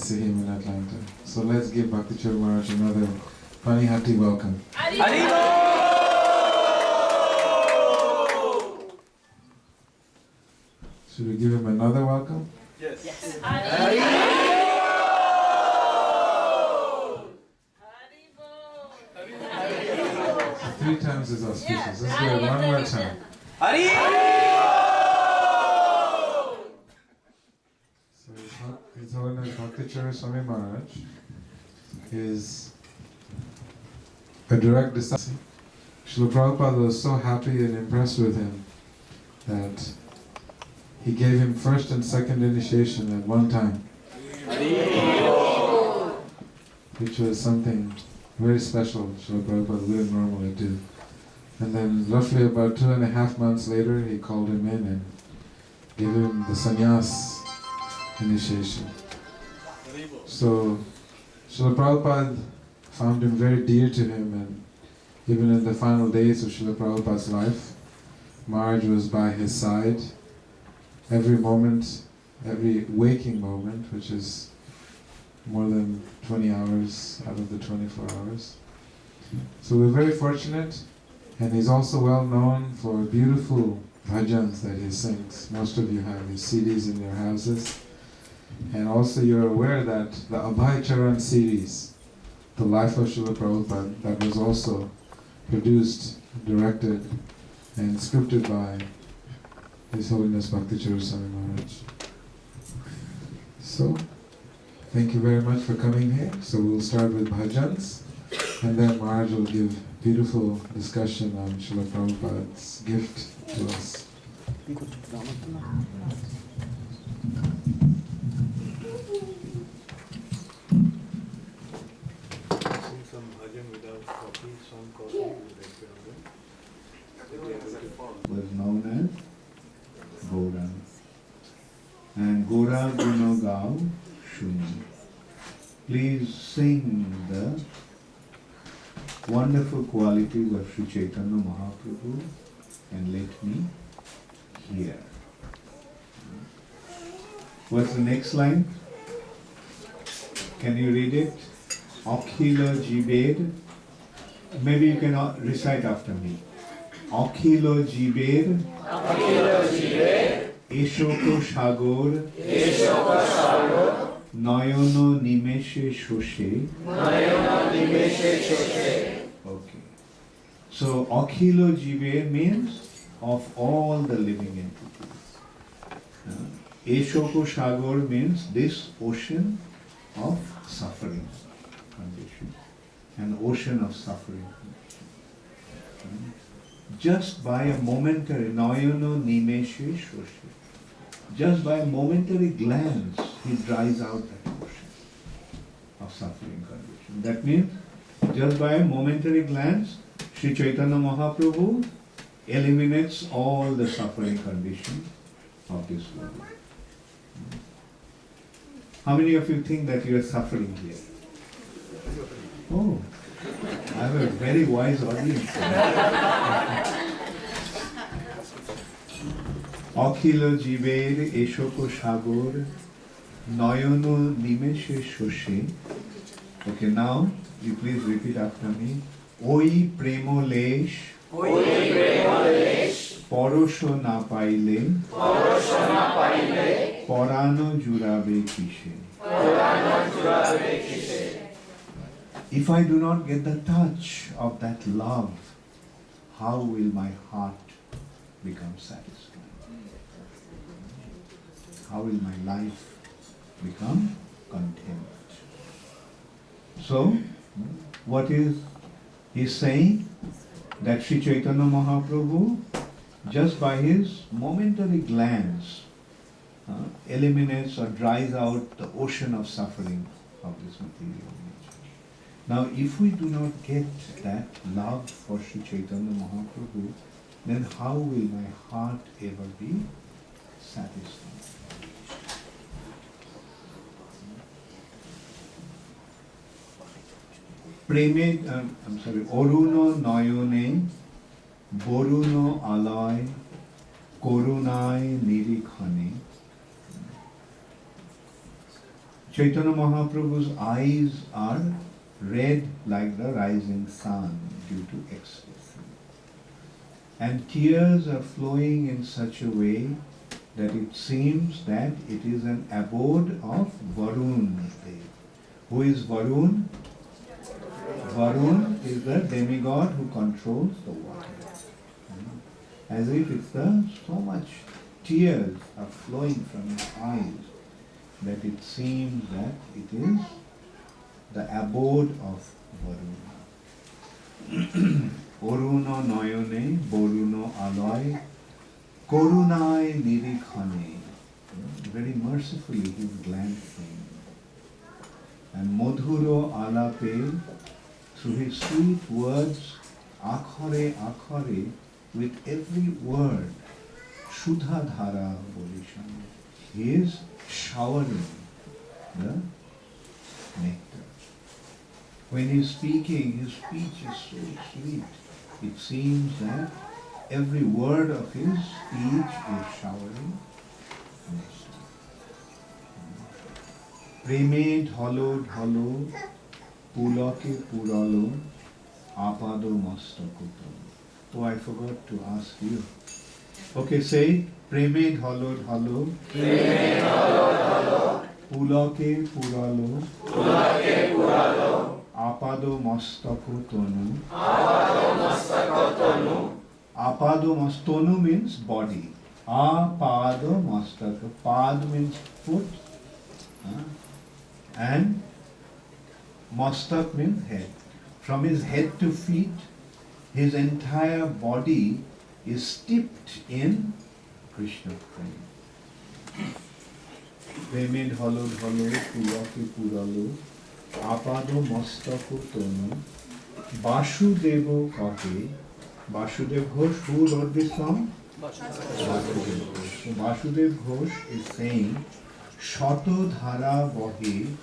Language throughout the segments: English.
see him in Atlanta. So let's give Bhakti Charu Maharaj another funny, hearty welcome. Should we give him another welcome? Yes. Yes. 3 times is auspicious. Let's do it one more time. So His Holiness Bhakti Charu Swami Maharaj is a direct disciple. Srila Prabhupada was so happy and impressed with him that he gave him first and second initiation at one time, which was something very special Srila Prabhupada wouldn't normally do. And then roughly about 2.5 months later, he called him in and gave him the sannyas initiation. So Srila Prabhupada found him very dear to him, and even in the final days of Srila Prabhupada's life, Maharaj was by his side every moment, every waking moment, which is more than 20 hours out of the 24 hours. So we're very fortunate, and he's also well known for beautiful bhajans that he sings. Most of you have his CDs in your houses. And also you're aware that the Abhay Charan series, The Life of Srila Prabhupada, that was also produced, directed, and scripted by His Holiness Bhakti Charu Swami Maharaj. So, thank you very much for coming here. So we'll start with bhajans, and then Maharaj will give beautiful discussion on Srila Prabhupada's gift to us. Some bhajan without coffee, some coffee was known as Gaura. And Gaura Guno Gao Shuni. Please sing the wonderful qualities of Sri Chaitanya Mahaprabhu and let me hear. What's the next line? Can you read it? Akhila Jibed. Maybe you can recite after me. Akhila Jibed. Eshoko Shagor. Nayono Nimeshe Shoshe. Okay. So Akhila Jive means of all the living entities. Eshoko Shagor means this ocean of suffering condition. An ocean of suffering condition. Just by a momentary Nayono Nimeshe Shoshe. Just by a momentary glance, he dries out that ocean of suffering condition. That means, just by a momentary glance, Sri Chaitanya Mahaprabhu eliminates all the suffering conditions of this world. How many of you think that you are suffering here? Oh, I have a very wise audience. Akhila Jiver Eshoko Shagor Nayono Nimeshe Shoshe. Okay, now you please repeat after me. Oi Premo Lesh Porosho na paile Porano Jurabe Kishe. If I do not get the touch of that love, how will my heart become satisfied? How will my life become content? So, what is he saying? That Sri Chaitanya Mahaprabhu, just by his momentary glance, eliminates or dries out the ocean of suffering of this material nature. Now, if we do not get that love for Sri Chaitanya Mahaprabhu, then how will my heart ever be satisfied? Oruno Noyone, Boruno Alay, Korunai Nirikhane. Chaitanya Mahaprabhu's eyes are red like the rising sun due to ecstasy. And tears are flowing in such a way that it seems that it is an abode of Varun. Who is Varun? Varun is the demigod who controls the water. As if it's so much tears are flowing from his eyes that it seems that it is the abode of Varuna. Oruno noyone, boruno aloy, korunai nirikhane. Very mercifully he is glancing. And modhuro alape, through his sweet words, akhare akhare, with every word, Shudha Dhara Bolishan, he is showering the nectar. When he is speaking, his speech is so sweet. It seems that every word of his speech is showering nectar. Preme dhalo dhalo, pulake puralo, apado mastakuto. Oh, I forgot to ask you. Okay, say, Preme dhalo dhalo, Preme dhalo dhalo, pulake puralo, Pulake puralo, apado mastako tonu, Apado mastako tonu. Apado mastonu means body. Apado mastaka. Pad means foot. And mastak means head. From his head to feet, his entire body is steeped in Krishna prema. Preme dhalo dhalo, pulake puralo, apado mastako tonu, Vasudevo kahe. Vasudev Ghosh, who wrote this song? Vasudev Ghosh. So Vasudev Ghosh is saying, Shato dhara bahe,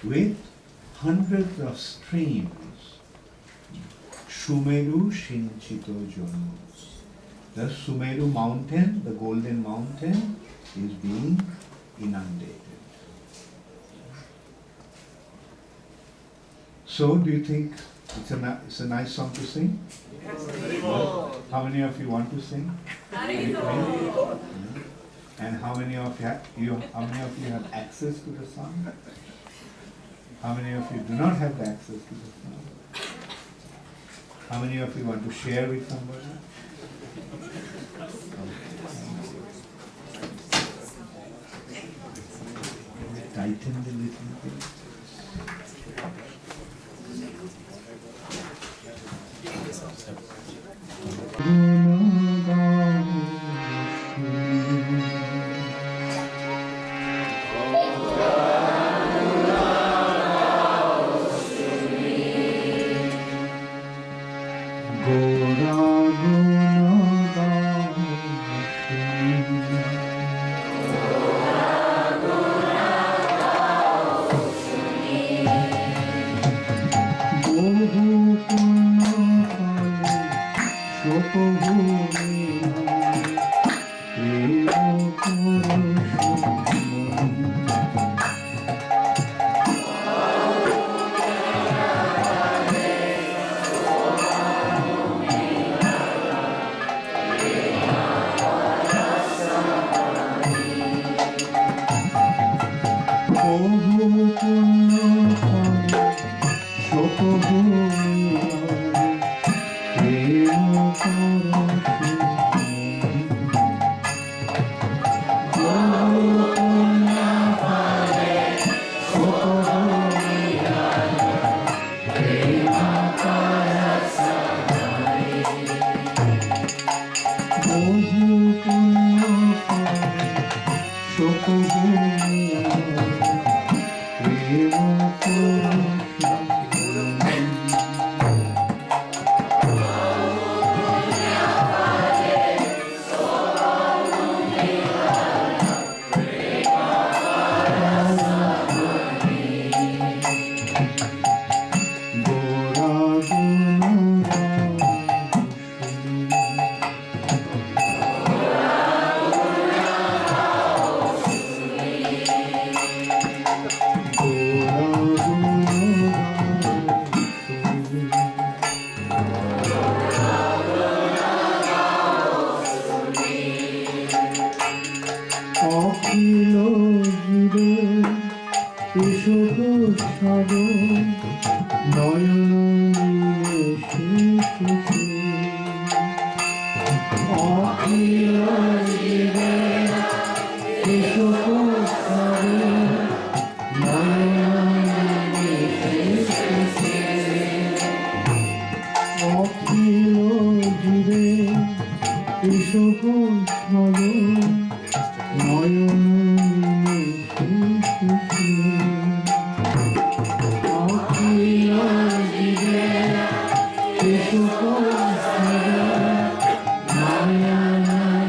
with hundreds of streams, Sumeru Shinchito Jono. The Sumeru mountain, the golden mountain, is being inundated. So, do you think it's a nice song to sing? Yes. How many of you want to sing? Yeah. And how many of you have access to the song? How many of you do not have the access to the song? How many of you want to share with somebody? Tighten a little bit. নয়ন শিশুকে অখিল জীবে শিশুকে নয়ন শিশুকে অখিল জীবে শিশুকে নয়ন শিশুকে অখিল জীবে শিশুকে নয়ন শিশুকে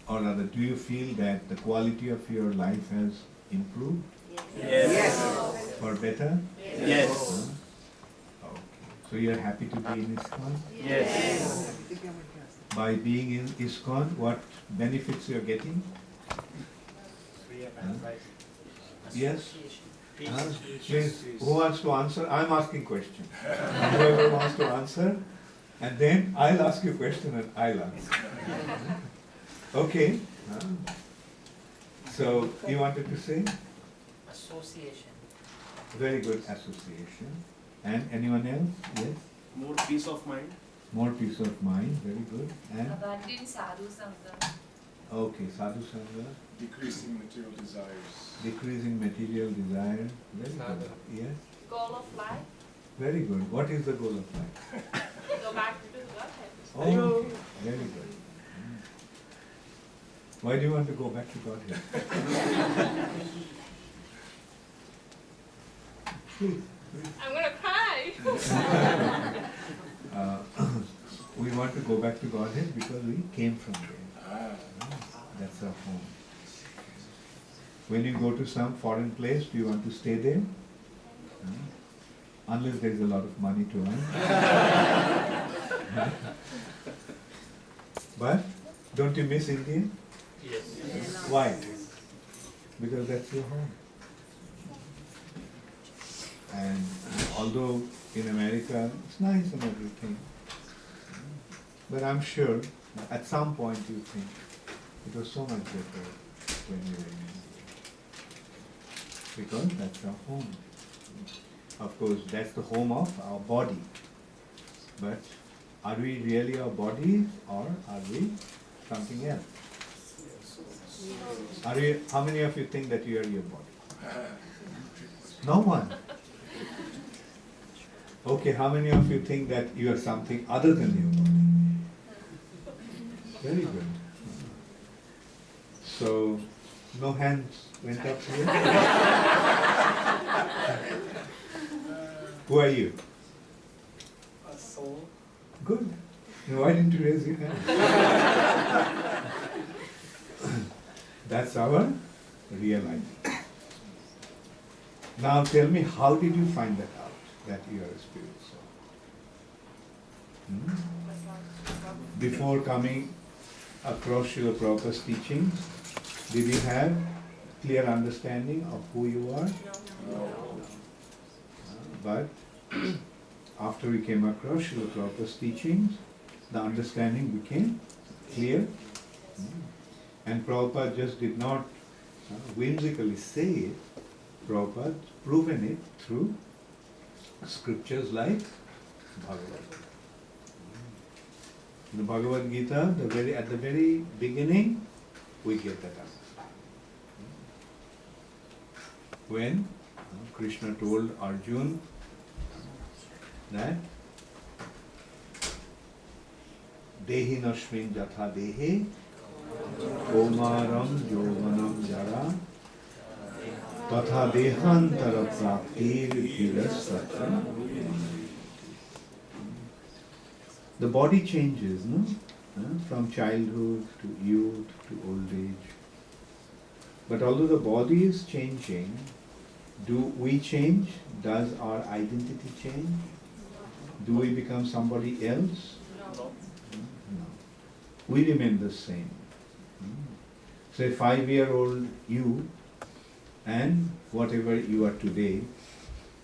or rather, do you feel that the quality of your life has improved? Yes. For better? Yes. Okay. So you are happy to be in ISKCON? Yes. By being in ISKCON, what benefits you are getting? Yes? Please, who wants to answer? I'm asking question. Whoever wants to answer, and then I'll ask you a question and I'll answer. Okay. So, you wanted to say? Association. Very good, association. And anyone else? Yes? More peace of mind. More peace of mind, very good. And? Abandon sadhu sangha. Okay, sadhu sangha. Decreasing material desires. Decreasing material desire. Very good. Yes? Goal of life. Very good. What is the goal of life? Go back to Godhead. Oh, okay. Very good. Why do you want to go back to Godhead? Please. I'm gonna cry. We want to go back to Godhead because we came from there. That's our home. When you go to some foreign place, do you want to stay there? Unless there is a lot of money to earn. But don't you miss India? Yes. Why? Because that's your home. And although in America it's nice and everything, but I'm sure at some point you think it was so much better when we were in India. Because that's our home. Of course, that's the home of our body. But are we really our body or are we something else? Are you? How many of you think that you are your body? No one. Okay, how many of you think that you are something other than your body? Very good. So, no hands went up here? Who are you? A soul. Good. Then why didn't you raise your hand? That's our real idea. Now tell me, how did you find that out, that you are a spirit soul? Before coming across your Prabhupada's teachings, did you have clear understanding of who you are? No. But after we came across Srila Prabhupada's teachings, the understanding became clear. And Prabhupada just did not whimsically say it. Prabhupada proven it through scriptures like Bhagavad Gita. In the Bhagavad Gita, at the very beginning, we get that understanding. When Krishna told Arjuna that Dehi Nashmin Jatha Dehe Komaram Yovanam Jara Tatha Dehantara Praptir Virasatra. The body changes, no? From childhood to youth to old age. But although the body is changing, do we change? Does our identity change? Do we become somebody else? No. No. We remain the same. Say 5-year-old you and whatever you are today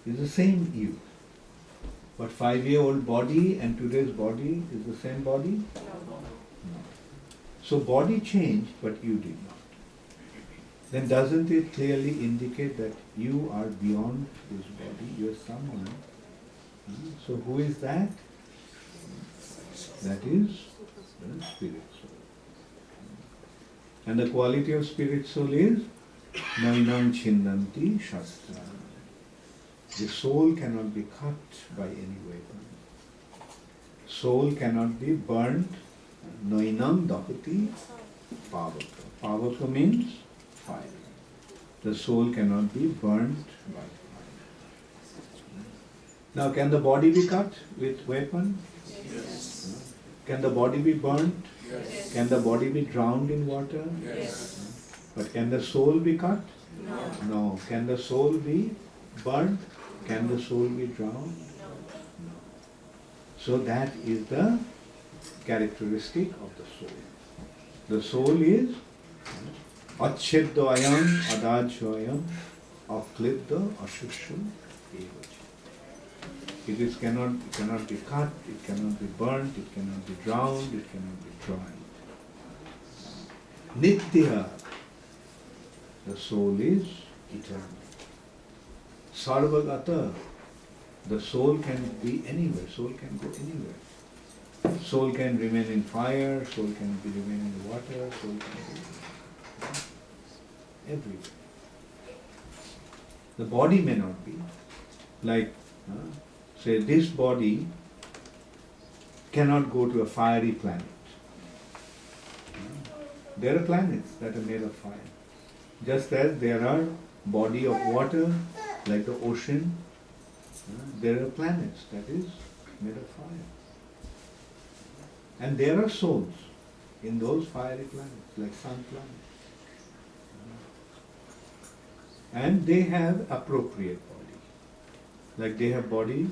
is the same you. But 5-year-old body and today's body is the same body? No. So body changed, but you did not. Then doesn't it clearly indicate that you are beyond this body? You are someone. So who is that? That is the spirit soul. And the quality of spirit soul is Nainam Chindanti Shastra. The soul cannot be cut by any weapon. Soul cannot be burnt. Nainam Dahati Pavaka. Pavaka means fire. The soul cannot be burnt by fire. Now, can the body be cut with weapon? Yes. Can the body be burnt? Yes. Can the body be drowned in water? Yes. But can the soul be cut? No. No. Can the soul be burnt? Can the soul be drowned? No. So that is the characteristic of the soul. The soul is Achcheddoyam adajyoyam aklibda ashusham evacha. It cannot be cut, it cannot be burnt, it cannot be drowned, it cannot be dried. Nitya, the soul is eternal. Sarvagata, the soul can be anywhere, soul can go anywhere. Soul can remain in fire, soul can remain in water, soul can be everywhere. The body may not be. Like, say this body cannot go to a fiery planet. There are planets that are made of fire. Just as there are body of water, like the ocean, there are planets that is made of fire. And there are souls in those fiery planets, like sun planets. And they have appropriate body. Like they have body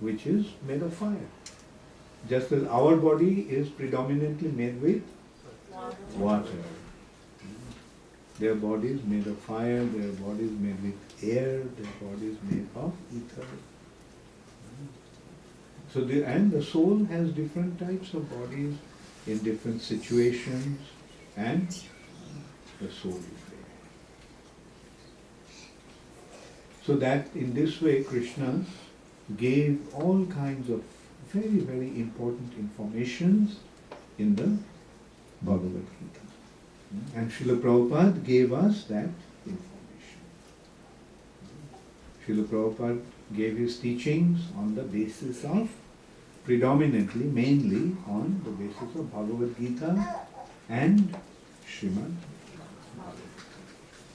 which is made of fire. Just as our body is predominantly made with water. Their body is made of fire, their body is made with air, their body is made of ether. So the soul has different types of bodies in different situations, and the soul is there. So that in this way Krishna gave all kinds of very, very important informations in the Bhagavad Gita. And Srila Prabhupada gave us that information. Srila Prabhupada gave his teachings on the basis of, predominantly, mainly on the basis of Bhagavad Gita and Srimad Bhagavad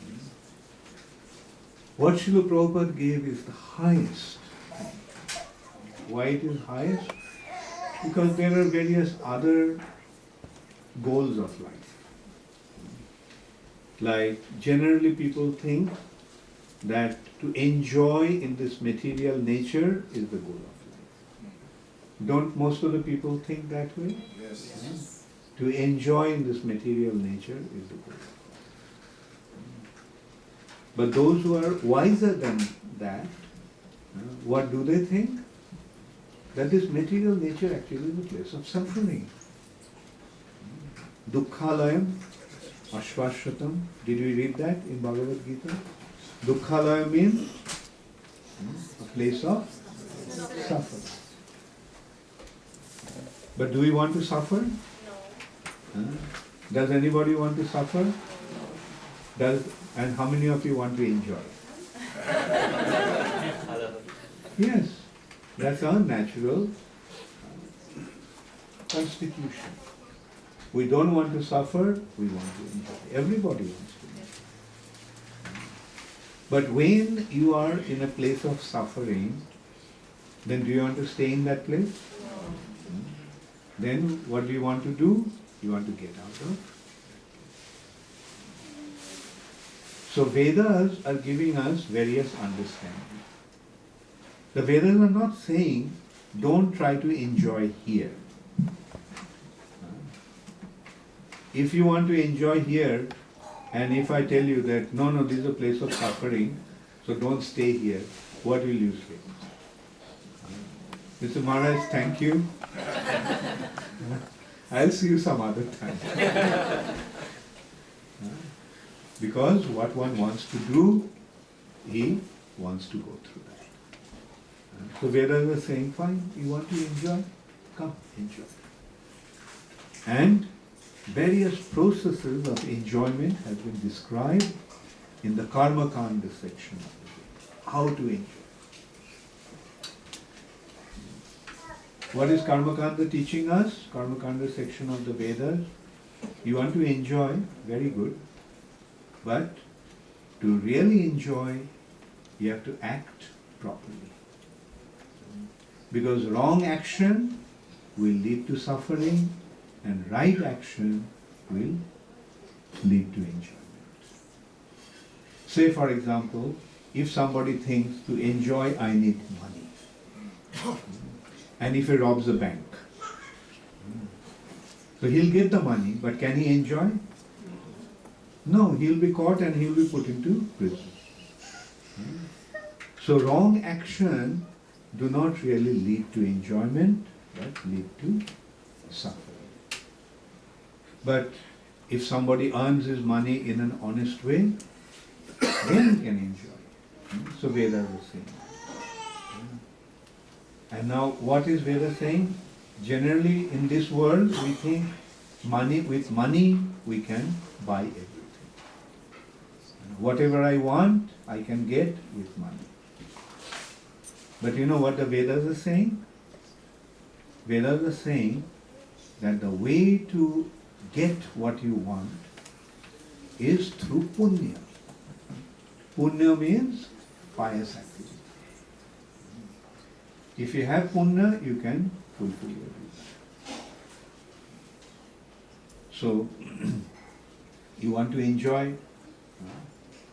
Gita. What Srila Prabhupada gave is the highest. Why it is highest? Because there are various other goals of life. Like generally people think that to enjoy in this material nature is the goal of life. Don't most of the people think that way? Yes. To enjoy in this material nature is the goal of life. But those who are wiser than that, what do they think? That this material nature actually is a place of suffering. Dukkhalayam, Ashvashratam. Did we read that in Bhagavad Gita? Dukkhalayam means a place of suffering. But do we want to suffer? No. Does anybody want to suffer? And how many of you want to enjoy? Yes, that's our natural constitution. We don't want to suffer, we want to enjoy. Everybody wants to enjoy. But when you are in a place of suffering, then do you want to stay in that place? No. Then what do you want to do? You want to get out of. So Vedas are giving us various understandings. The Vedas are not saying, don't try to enjoy here. If you want to enjoy here, and if I tell you that, no, this is a place of suffering, so don't stay here, what will you say? Mr. Maharaj, thank you. I'll see you some other time. Because what one wants to do, he wants to go through that. So Vedas are saying, fine, you want to enjoy? Come, enjoy. And various processes of enjoyment have been described in the Karma Kanda section of the Vedas. How to enjoy. What is Karma Kanda teaching us? Karma Kanda section of the Vedas. You want to enjoy, very good. But to really enjoy, you have to act properly. Because wrong action will lead to suffering, and right action will lead to enjoyment. Say for example, if somebody thinks to enjoy I need money, and if he robs a bank, so he'll get the money, but can he enjoy? No, he'll be caught and he'll be put into prison. So wrong action do not really lead to enjoyment, but lead to suffering. But if somebody earns his money in an honest way, then he can enjoy. So Vedas is saying. And now what is Veda saying? Generally in this world we think with money we can buy everything. Whatever I want, I can get with money. But you know what the Vedas are saying? Vedas are saying that the way to get what you want is through punya. Punya means pious activity. If you have punya, you can fulfill your desire. So, you want to enjoy,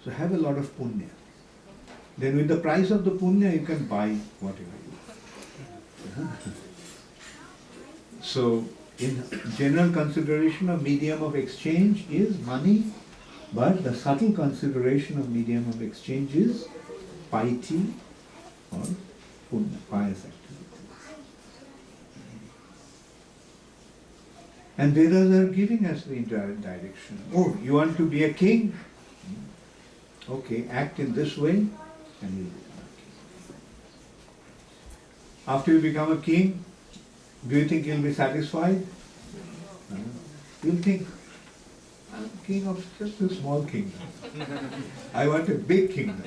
so have a lot of punya. Then with the price of the punya, you can buy whatever you want. So, in general consideration of medium of exchange is money, but the subtle consideration of medium of exchange is piety or punya, pious activity. And Vedas are giving us the entire direction. Oh, you want to be a king? Okay, act in this way and you'll become a king. After you become a king, do you think you'll be satisfied? You'll think, I'm king of just a small kingdom. I want a big kingdom.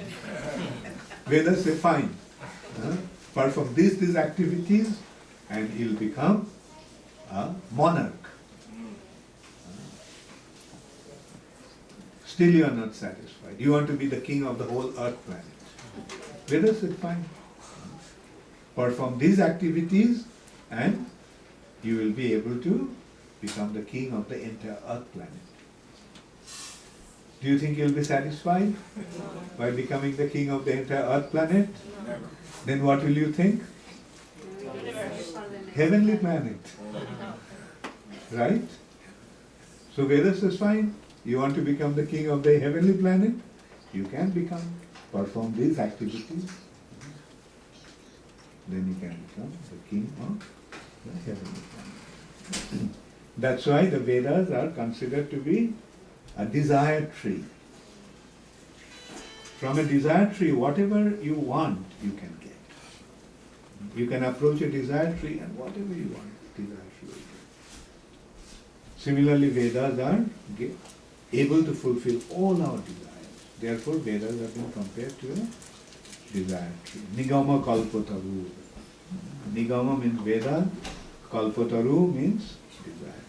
Vedas say, fine. Perform these activities and he'll become a monarch. Still you are not satisfied. You want to be the king of the whole earth planet. Vedas said, fine. Perform these activities and you will be able to become the king of the entire earth planet. Do you think you'll be satisfied by becoming the king of the entire earth planet? Never. Then what will you think? Heavenly planet. Right? So Vedas says, fine. You want to become the king of the heavenly planet? You can become. Perform these activities. Then you can become the king of the heavenly planet. That's why the Vedas are considered to be a desire tree. From a desire tree, whatever you want, you can get. You can approach a desire tree and whatever you want, desire tree will get. Similarly, Vedas are able to fulfill all our desires. Therefore, Vedas have been compared to a desire tree. Nigama kalpataru. Nigama means Veda, kalpataru means desire tree.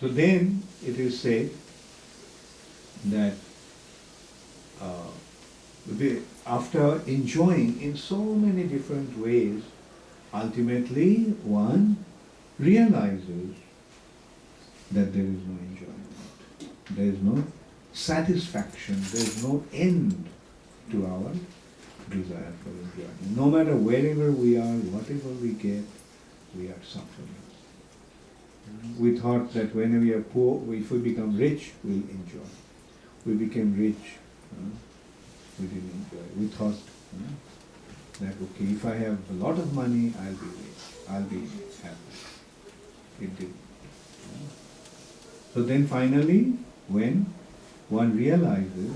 So then it is said that after enjoying in so many different ways, ultimately one realizes that there is no enjoyment, there is no satisfaction, there is no end to our desire for enjoyment. No matter wherever we are, whatever we get, we are suffering. We thought that when we are poor, if we become rich, we'll enjoy. We became rich, we didn't enjoy. We thought that, okay, if I have a lot of money, I'll be rich, I'll be happy. It didn't. So then finally, when one realizes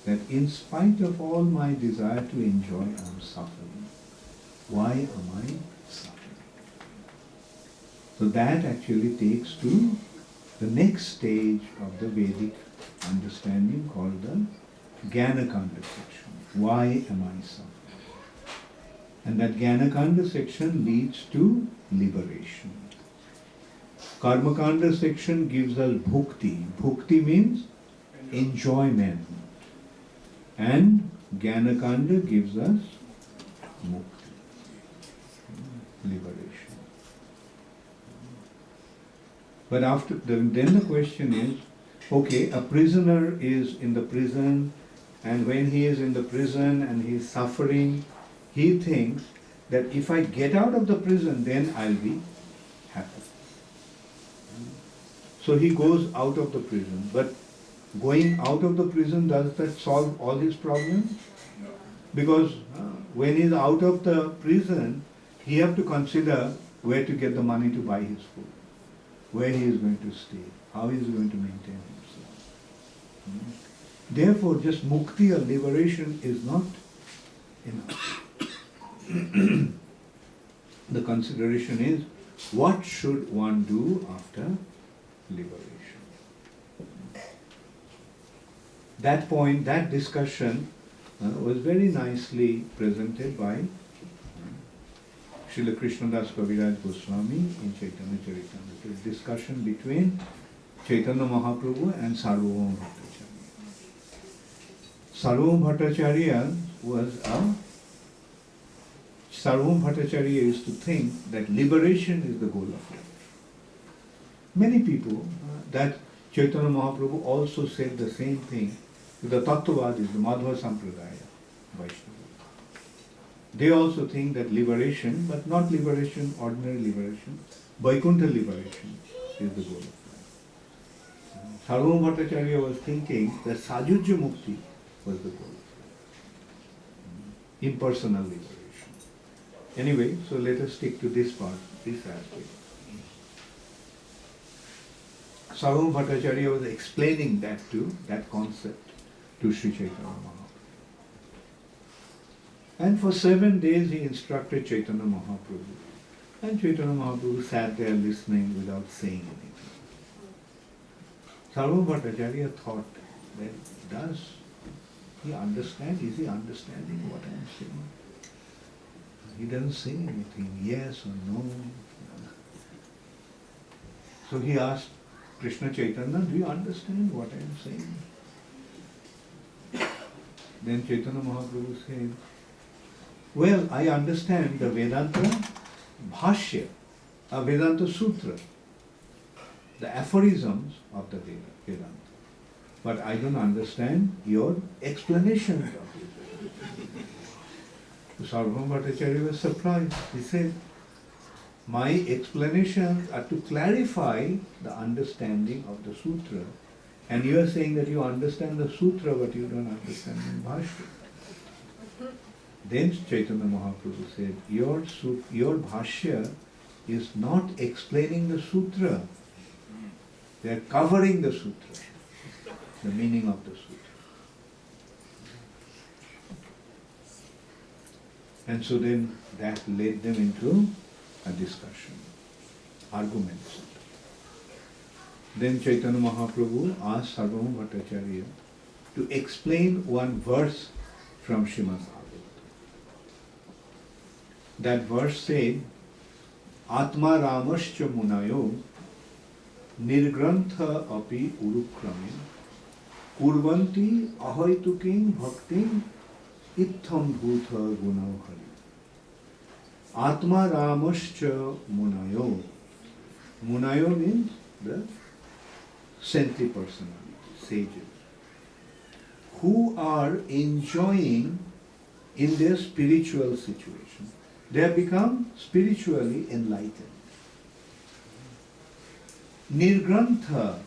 that in spite of all my desire to enjoy, I am suffering. Why am I suffering? So that actually takes to the next stage of the Vedic understanding called the Jnana-kanda section. Why am I suffering? And that Jnana-kanda section leads to liberation. Karma-kanda section gives us bhukti. Bhukti means enjoyment. And Jnana-kanda gives us mukti, liberation. But then the question is, okay, a prisoner is in the prison, and when he is in the prison and he is suffering, he thinks that if I get out of the prison, then I'll be happy. So he goes out of the prison. But going out of the prison, does that solve all his problems? No. Because when he's out of the prison, he has to consider where to get the money to buy his food, where he is going to stay, how he is going to maintain himself. Therefore, just mukti or liberation is not enough. The consideration is, what should one do after liberation? That point, that discussion was very nicely presented by Srila Krishnadas Kaviraj Goswami in Chaitanya Charitamrita. It is discussion between Chaitanya Mahaprabhu and Sarvabhauma Bhattacharya. Sarvabhauma Bhattacharya Sarvabhauma Bhattacharya used to think that liberation is the goal of life. Many people, that Chaitanya Mahaprabhu also said the same thing to the Tattvavadis, the Madhva Sampradaya, Vaishnava. They also think that liberation, but not liberation, ordinary liberation, Vaikuntha liberation is the goal of life. Sarvabhauma Bhattacharya was thinking that Sajujya Mukti was the goal of life. Impersonal liberation. Anyway, so let us stick to this part, this aspect. Sarvabhauma Bhattacharya was explaining that concept to Sri Chaitanya Mahaprabhu. And for 7 days he instructed Chaitanya Mahaprabhu. And Chaitanya Mahaprabhu sat there listening without saying anything. Sarva Bhattacharya thought that does he understand? Is he understanding what I am saying? He doesn't say anything, yes or no. So he asked Krishna Chaitanya, do you understand what I am saying? Then Chaitanya Mahaprabhu said, well, I understand the Vedanta Bhashya, a Vedanta Sutra, the aphorisms of the Vedanta. But I don't understand your explanations of it. So Sarvabhauma Bhattacharya was surprised. He said, my explanations are to clarify the understanding of the sutra. And you are saying that you understand the sutra, but you don't understand the bhashya. Then Chaitanya Mahaprabhu said, your bhashya is not explaining the sutra. They are covering the sutra, the meaning of the sutra. And so then that led them into a discussion, arguments. Then Chaitanya Mahaprabhu asked Sarvabhauma Bhattacharya to explain one verse from Srimad Bhagavatam. That verse said, Atma Ramascha Munayo Nirgrantha api urukrame kurvanti ahoitukim bhaktim ittham bhutha gunau hari. Atma Ramascha Munayo. Munayo means the saintly personality, sages, who are enjoying in their spiritual situation. They have become spiritually enlightened. Nirgrantha,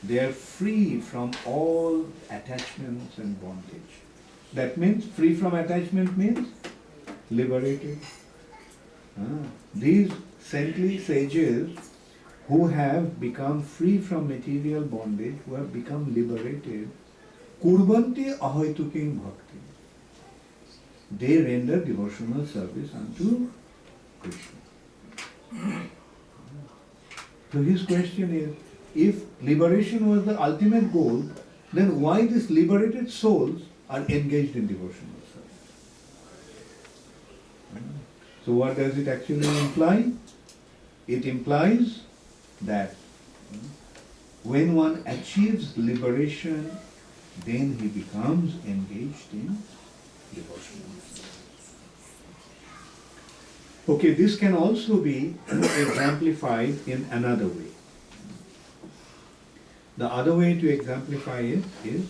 they are free from all attachments and bondage. That means free from attachment means liberated. These saintly sages who have become free from material bondage, who have become liberated, kurbanti ahoitukim bhakti. They render devotional service unto Krishna. So his question is, if liberation was the ultimate goal, then why these liberated souls are engaged in devotional service? So what does it actually imply? It implies that when one achieves liberation, then he becomes engaged in devotional service. Okay, this can also be exemplified in another way. The other way to exemplify it is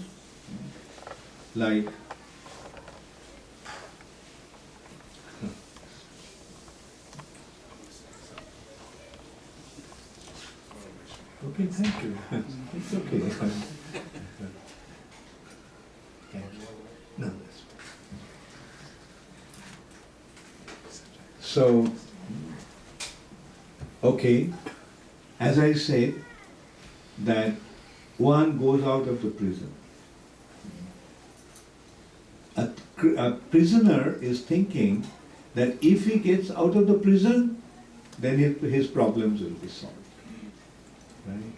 like okay, thank you. It's okay. No, that's fine. So, okay, as I said, that one goes out of the prison. A prisoner is thinking that if he gets out of the prison, then his problems will be solved. Right?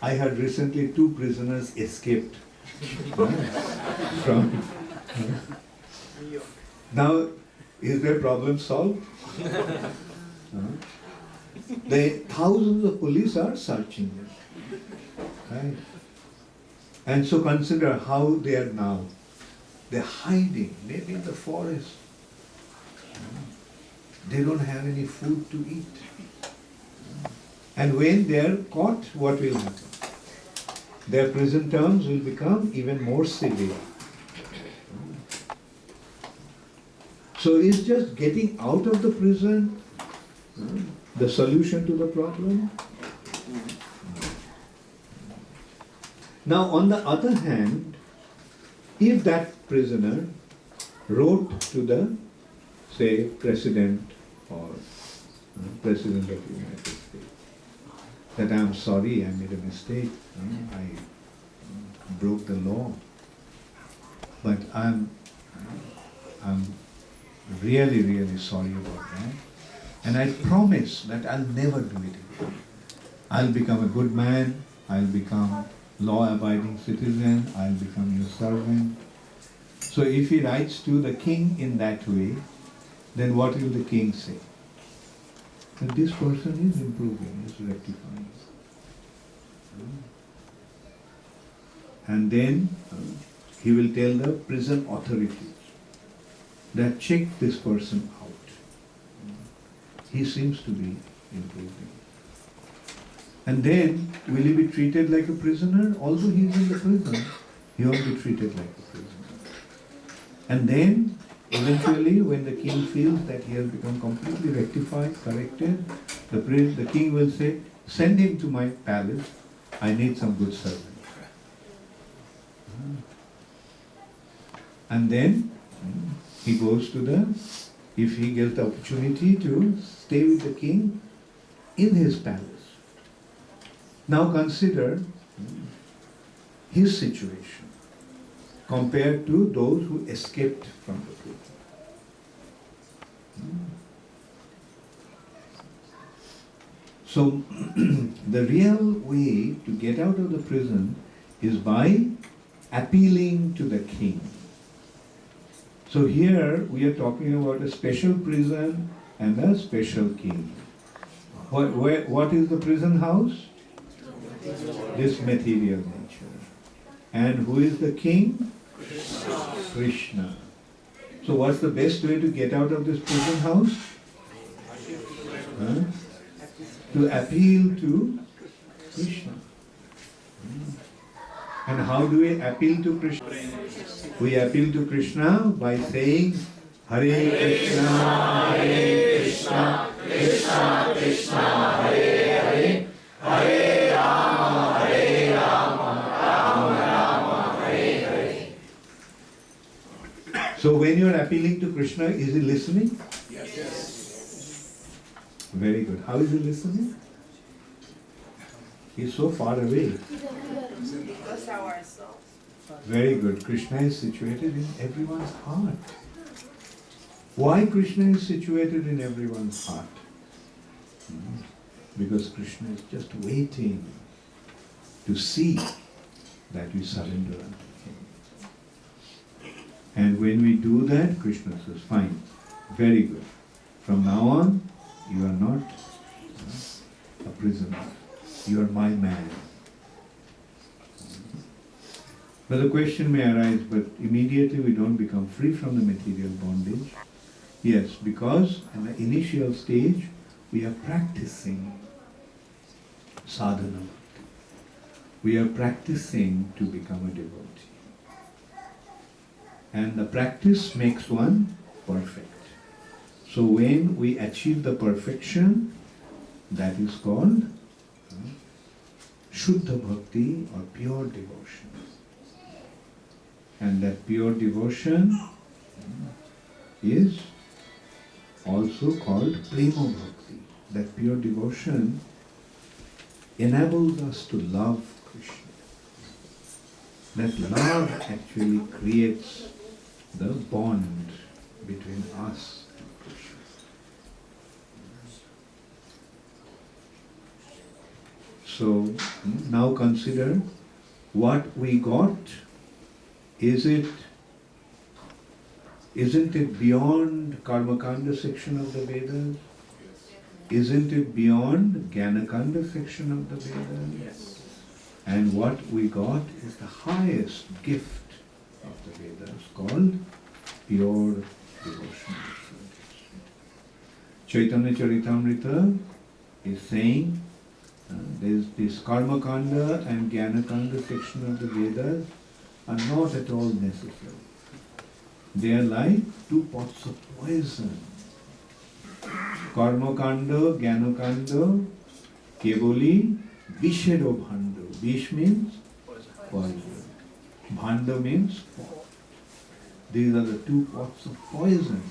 I heard recently 2 prisoners escaped from. Now, is their problem solved? The thousands of police are searching them. Right? And so consider how they are now. They're hiding, maybe in the forest. They don't have any food to eat. And when they are caught, what will happen? Their prison terms will become even more severe. So is just getting out of the prison the solution to the problem? Now, on the other hand, if that prisoner wrote to the, say, President or President of the United States, that I am sorry, I made a mistake, I broke the law, but I'm really, really sorry about that, and I promise that I'll never do it again. I'll become a good man, I'll become law-abiding citizen, I'll become your servant. So if he writes to the king in that way, then what will the king say? That this person is improving, is rectifying. And then he will tell the prison authorities that check this person out. He seems to be improving. And then will he be treated like a prisoner? Although he is in the prison, he won't be treated like a prisoner. And then eventually when the king feels that he has become completely rectified, corrected, the king will say, send him to my palace, I need some good servants. And then he goes to if he gets the opportunity to stay with the king in his palace. Now consider his situation compared to those who escaped from the prison. So the real way to get out of the prison is by appealing to the king. So here we are talking about a special prison and a special king. What is the prison house? This material nature. And who is the king? Krishna. So what's the best way to get out of this prison house? To appeal to Krishna. And how do we appeal to Krishna? We appeal to Krishna by saying Hare Krishna, Hare Krishna, Krishna Krishna, Hare Hare, Hare Rama, Hare Rama, Rama Rama, Hare Hare. So when you are appealing to Krishna, is he listening? Yes. Very good. How is he listening? He is so far away. Very good. Krishna is situated in everyone's heart. Why Krishna is situated in everyone's heart? Because Krishna is just waiting to see that we surrender unto Him. And when we do that, Krishna says, fine, very good. From now on, you are not a prisoner. You are my man. But the question may arise, but immediately we don't become free from the material bondage. Yes, because in the initial stage, we are practicing sadhana. We are practicing to become a devotee. And the practice makes one perfect. So when we achieve the perfection, that is called Shuddha Bhakti or pure devotion. And that pure devotion is also called Prema Bhakti. That pure devotion enables us to love Krishna. That love actually creates the bond between us and Krishna. So now consider what we got. Isn't it beyond Karmakanda section of the Vedas? Isn't it beyond Jnanakanda section of the Vedas? Yes. And what we got is the highest gift of the Vedas called pure devotion. Chaitanya Charitamrita is saying there is this Karmakanda and Jnanakanda section of the Vedas are not at all necessary. They are like two pots of poison. Karmakanda, Jnanakanda, Kevoli, Vishero Bhando. Vish means poison. Bhanda means pot. These are the two pots of poison.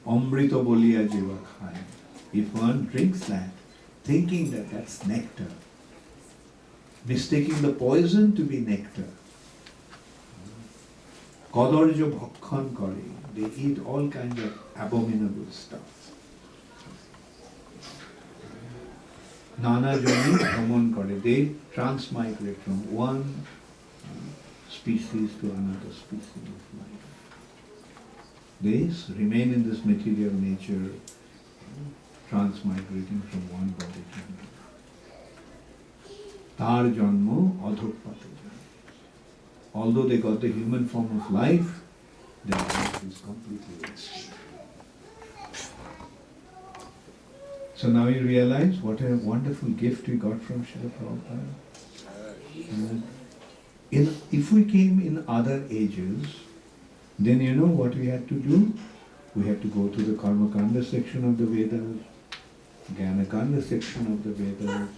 Amrita boliya jiva khai. If one drinks that, thinking that that's nectar, mistaking the poison to be nectar, Kadarja bhakkhan kare, they eat all kinds of abominable stuff. নানা জনে ভ্রমণ করে, they transmigrate from one species to another species of life. They remain in this material nature, transmigrating from one body to another. তার জন্ম অধঃপতে যায়. Although they got the human form of life, their life is completely wasted. So now you realize what a wonderful gift we got from Srila Prabhupada. If we came in other ages, then you know what we had to do? We had to go to the Karma Kanda section of the Vedas, Jnana Kanda section of the Vedas,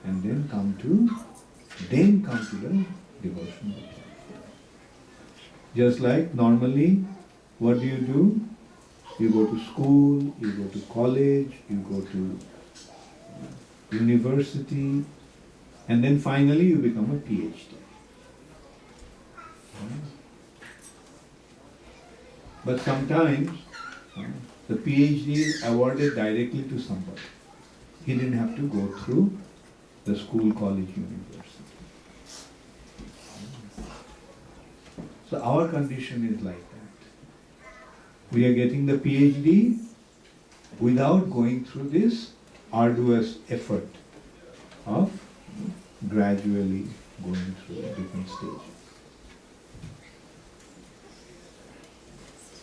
and then come to the devotional life. Just like normally, what do? You go to school, you go to college, you go to university, and then finally you become a PhD. But sometimes the PhD is awarded directly to somebody. He didn't have to go through the school, college, university. So our condition is like that. We are getting the PhD without going through this arduous effort of gradually going through different stages.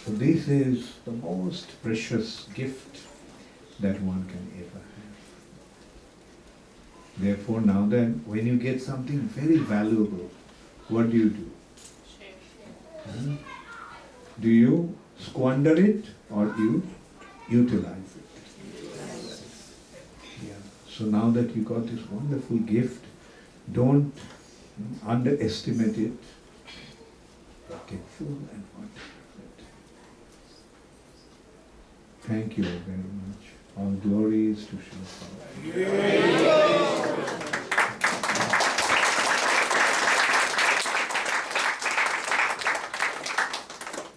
So this is the most precious gift that one can ever have. Therefore, now that when you get something very valuable, what do? Do you squander it or you utilize it? Yeah. So now that you got this wonderful gift, don't underestimate it. Get full and wonderful of it. Thank you very much. All glories to Srila Prabhupada.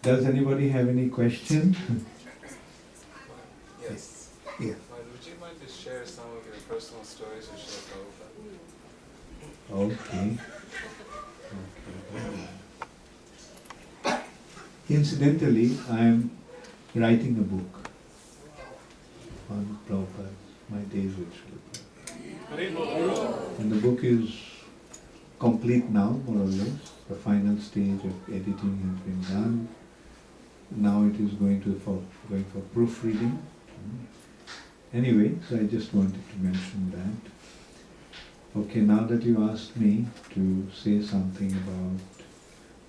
Does anybody have any question? Yes. Yeah. Would you mind to share some of your personal stories with Srila Prabhupada? Okay. Incidentally, I am writing a book on Prabhupada, my days with Srila Prabhupada. And the book is complete now, more or less. The final stage of editing has been done. Now it is going for proofreading. Anyway, so I just wanted to mention that. Okay, now that you asked me to say something about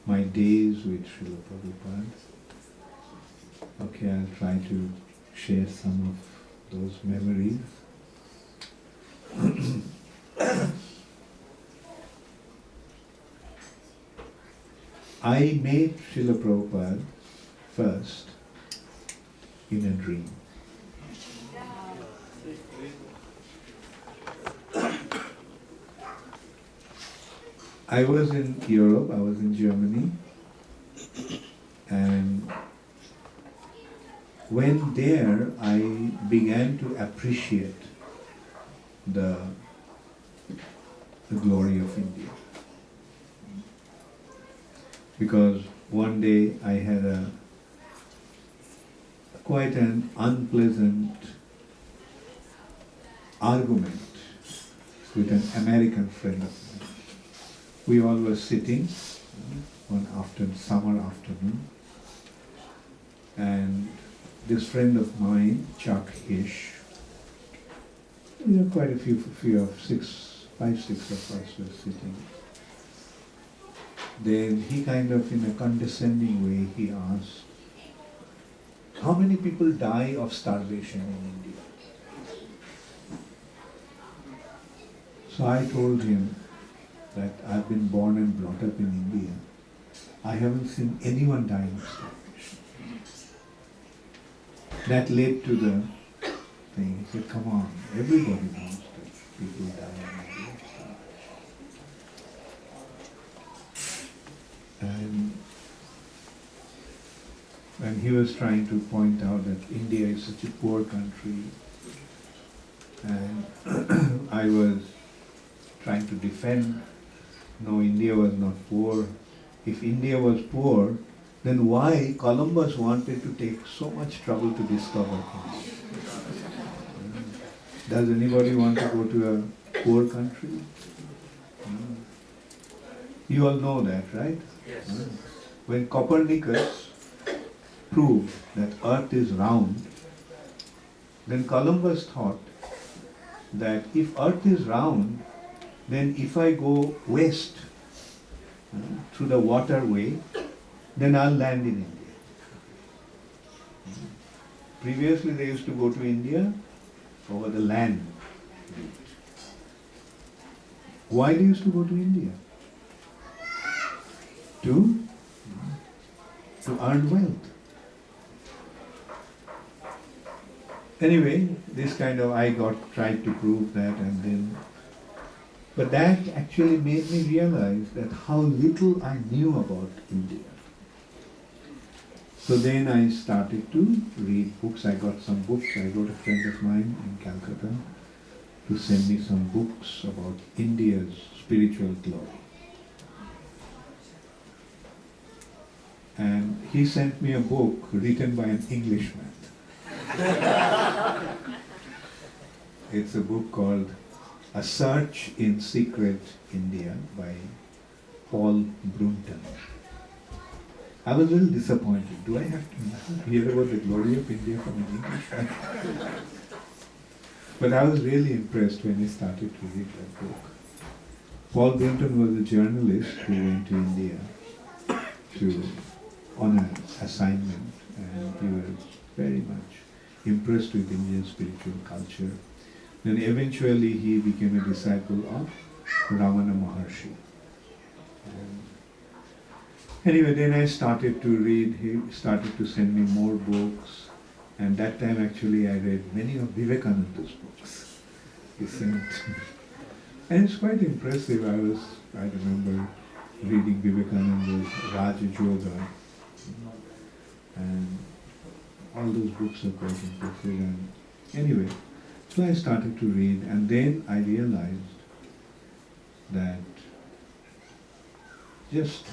my days with Srila Prabhupada, okay, I'll try to share some of those memories. I met Srila Prabhupada first in a dream. I was in Europe, I was in Germany, and when there I began to appreciate the glory of India. Because one day I had quite an unpleasant argument with an American friend of mine. We all were sitting one summer afternoon, and this friend of mine, Chuck Hish, quite a few of 5, 6 of us were sitting. Then he kind of, in a condescending way, he asked, how many people die of starvation in India? So I told him that I've been born and brought up in India. I haven't seen anyone dying of starvation. That led to the thing. He said, come on, everybody knows that people die in India of starvation. And he was trying to point out that India is such a poor country, and I was trying to defend, no, India was not poor. If India was poor, then why Columbus wanted to take so much trouble to discover India? Does anybody want to go to a poor country? You all know that, right? Yes. When Copernicus proved that Earth is round, then Columbus thought that if Earth is round, then if I go west through the waterway, then I'll land in India. Previously they used to go to India over the land route. Why they used to go to India? To earn wealth. Anyway, this kind of I tried to prove that, and then, but that actually made me realize that how little I knew about India. So then I started to read books. I got some books. I got a friend of mine in Calcutta to send me some books about India's spiritual glory. And he sent me a book written by an Englishman. It's a book called A Search in Secret India by Paul Brunton. I was a little disappointed. Do I have to hear about the glory of India from an Englishman? But I was really impressed when I started to read that book. Paul Brunton was a journalist who went to India on an assignment, and he was very much impressed with Indian spiritual culture. Then eventually he became a disciple of Ramana Maharshi. Anyway, then I started to read, he started to send me more books, and that time actually I read many of Vivekananda's books. He sent me. And it's quite impressive. I remember reading Vivekananda's Raja Yoga, and all those books are quite impressive. And anyway, so I started to read, and then I realized that just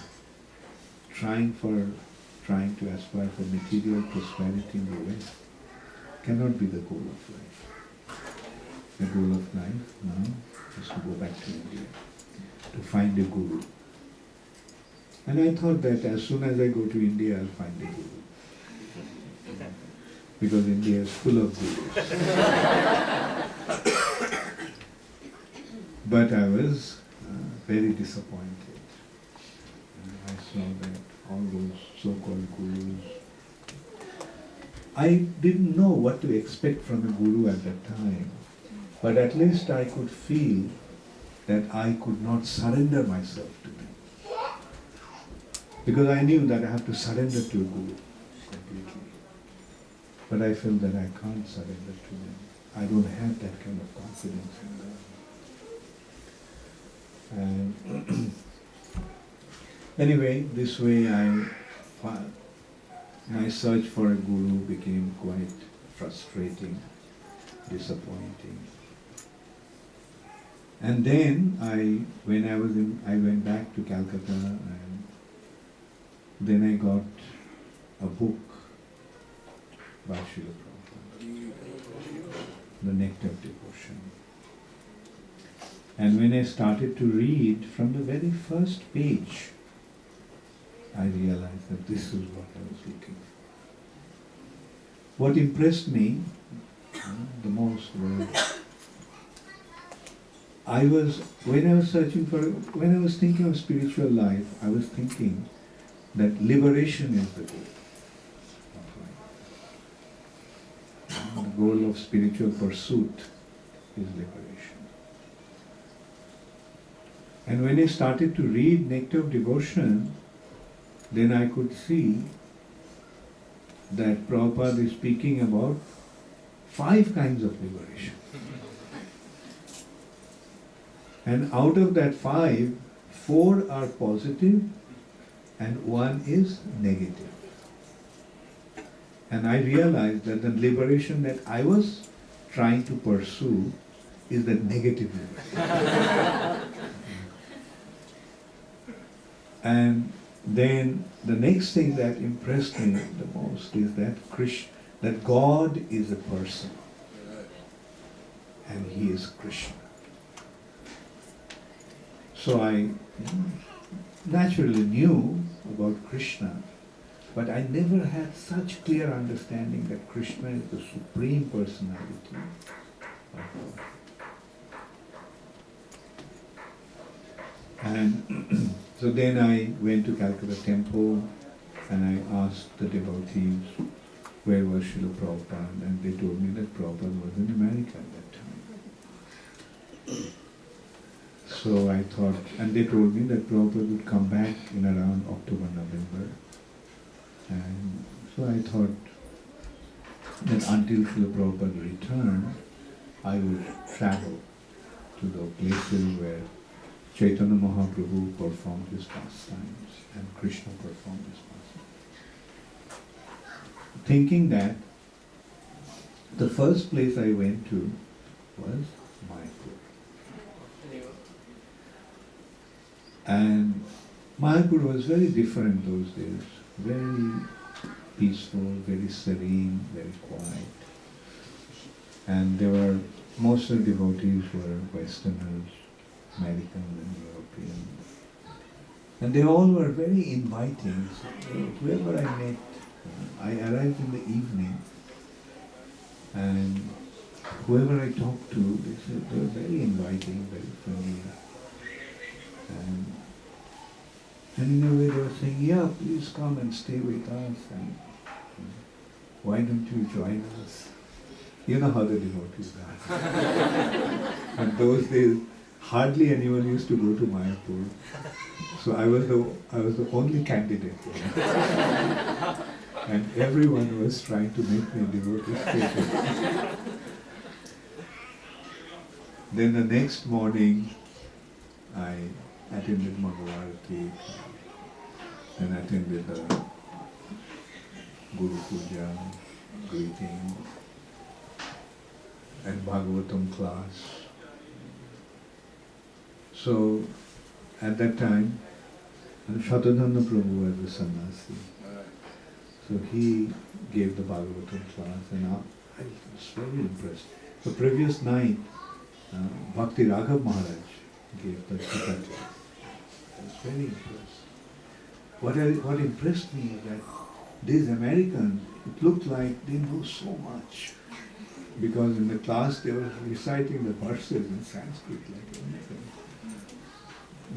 trying to aspire for material prosperity in the West cannot be the goal of life. The goal of life now is to go back to India, to find a guru. And I thought that as soon as I go to India, I'll find a guru. Because India is full of gurus. But I was very disappointed. I saw that all those so-called gurus. I didn't know what to expect from a guru at that time, but at least I could feel that I could not surrender myself to them. Because I knew that I have to surrender to a guru completely. But I felt that I can't surrender to them. I don't have that kind of confidence in them. And anyway, this way my search for a guru became quite frustrating, disappointing. And then I went back to Calcutta, and then I got a book by Srila Prabhupada, The Nectar of Devotion. And when I started to read from the very first page, I realized that this is what I was looking for. What impressed me the most was, when I was thinking of spiritual life, I was thinking that liberation is the goal of life. The goal of spiritual pursuit is liberation. And when I started to read Nectar of Devotion, then I could see that Prabhupada is speaking about 5 kinds of liberation. And out of that 5, 4 are positive and 1 is negative. And I realized that the liberation that I was trying to pursue is the negative liberty. And then the next thing that impressed me the most is that God is a person and He is Krishna. So I naturally knew about Krishna, but I never had such clear understanding that Krishna is the Supreme Personality of God. And so then I went to Calcutta Temple and I asked the devotees where was Srila Prabhupada, and they told me that Prabhupada was in America at that time. So I thought, and they told me that Prabhupada would come back in around October, November. And so I thought that until Srila Prabhupada returned, I would travel to the places where Chaitanya Mahaprabhu performed his pastimes and Krishna performed his pastimes. Thinking that the first place I went to was Mayapur. And Mayapur was very different those days, very peaceful, very serene, very quiet. And there were, most of the devotees were Westerners, Americans and Europeans. And they all were very inviting. So whoever I met, I arrived in the evening, and whoever I talked to, they said they were very inviting, very friendly. And in a way they were saying, yeah, please come and stay with us, and why don't you join us? You know how the devotees are. In those days, hardly anyone used to go to Mayapur. So I was the only candidate. And everyone was trying to make me a devotee. Then the next morning, I attended Mangalarati, then attended the Guru Puja, greeting, and Bhagavatam class. So, at that time, Shatadhanna Prabhu was the sannyasi. So he gave the Bhagavatam class, and I was very impressed. The previous night, Bhakti Raghav Maharaj gave the Gita class. I was very impressed. What impressed me is that these Americans, it looked like they know so much. Because in the class they were reciting the verses in Sanskrit like anything.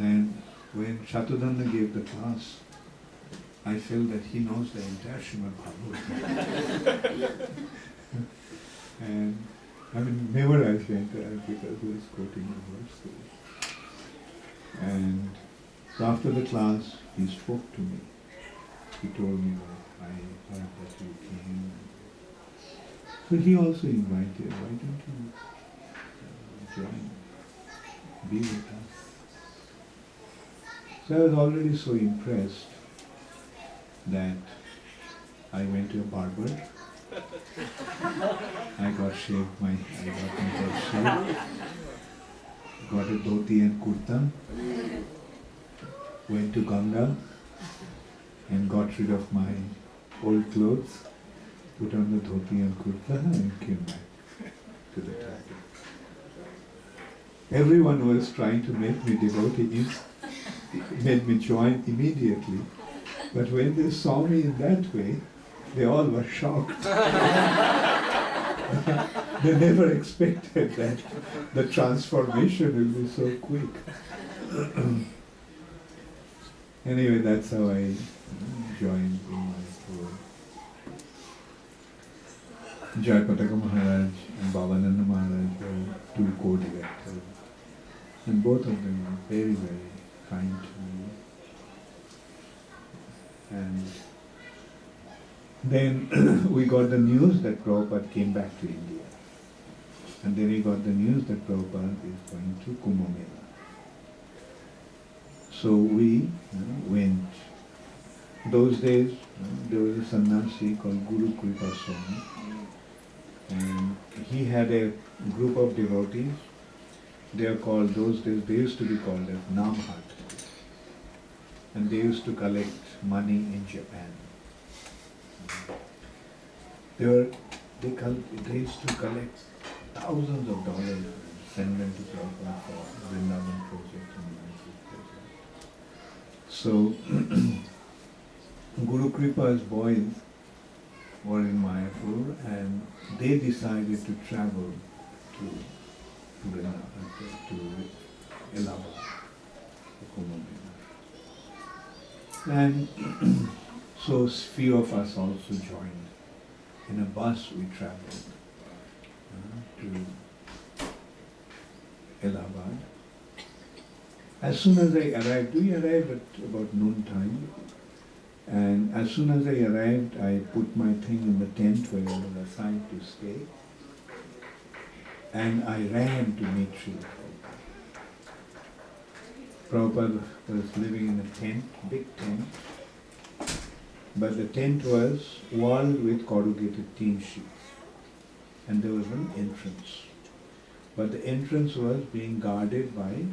And when Shatadhanna gave the class, I felt that he knows the entire Srimad Bhagavatam. And I mean, memorized the entire because he was quoting the verses. And so after the class, he spoke to me. He told me that I heard that you came. So he also invited, why don't you join, be with us? So I was already so impressed that I went to a barber. I got my head shaved, got a dhoti and kurta, went to Ganga and got rid of my old clothes, put on the dhoti and kurta and came back to the temple. Everyone was trying to make me devotees, made me join immediately. But when they saw me in that way, they all were shocked. They never expected that the transformation will be so quick. Anyway, that's how I joined in Mayapur. Jayapataka Maharaj and Bhavananda Maharaj were two co-directors. And both of them were very, very kind to me. And then we got the news that Prabhupada came back to India. And then we got the news that Prabhupada is going to Kumbh Mela. So we went. Those days, there was a sannyasi called Guru Kripa Swami. And he had a group of devotees They are called, those days, they used to be called as Namhat. And they used to collect money in Japan. They used to collect thousands of dollars and send them to Prabhupada for Vrindavan project and Mysore project. So, Guru Kripa's boys were in Mayapur and they decided to travel to Vrindavan, to Allahabad, to Kumbh Mela. And so few of us also joined. In a bus we traveled to Allahabad. As soon as I arrived, we arrived at about noon time, and as soon as I arrived, I put my thing in the tent where I was assigned to stay, and I ran to meet Srila Prabhupada. Prabhupada was living in a tent, big tent, but the tent was walled with corrugated tin sheets, and there was an entrance. But the entrance was being guarded by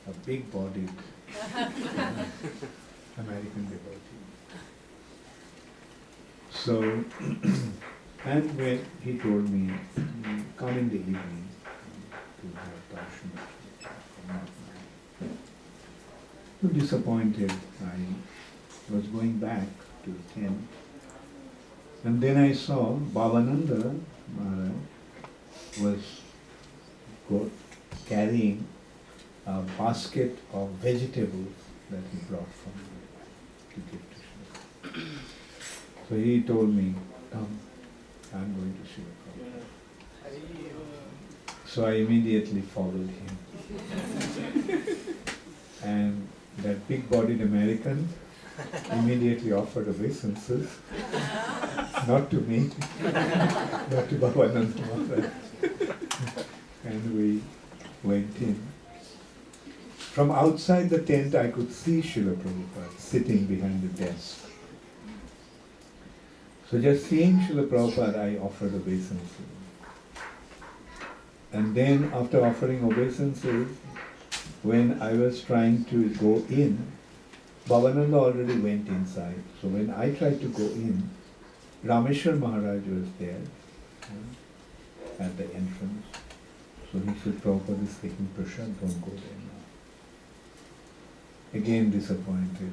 a big-bodied American devotee. So, and when he told me, come in the evening to have darshan. So disappointed, I was going back to the tent, and then I saw Bhavananda Maharaj was carrying a basket of vegetables that he brought from there to give to Srila. So he told me, come, I'm going to Srila Prabhupada. So I immediately followed him. And that big-bodied American immediately offered obeisances, not to me, but to Bhavananda Maharaj. And we went in. From outside the tent I could see Srila Prabhupada sitting behind the desk. So just seeing Srila Prabhupada, I offered obeisances. And then after offering obeisances, when I was trying to go in, Bhavananda already went inside. So when I tried to go in, Rameshwar Maharaj was there at the entrance. So he said, Prabhupada is taking prasad, don't go there now. Again disappointed.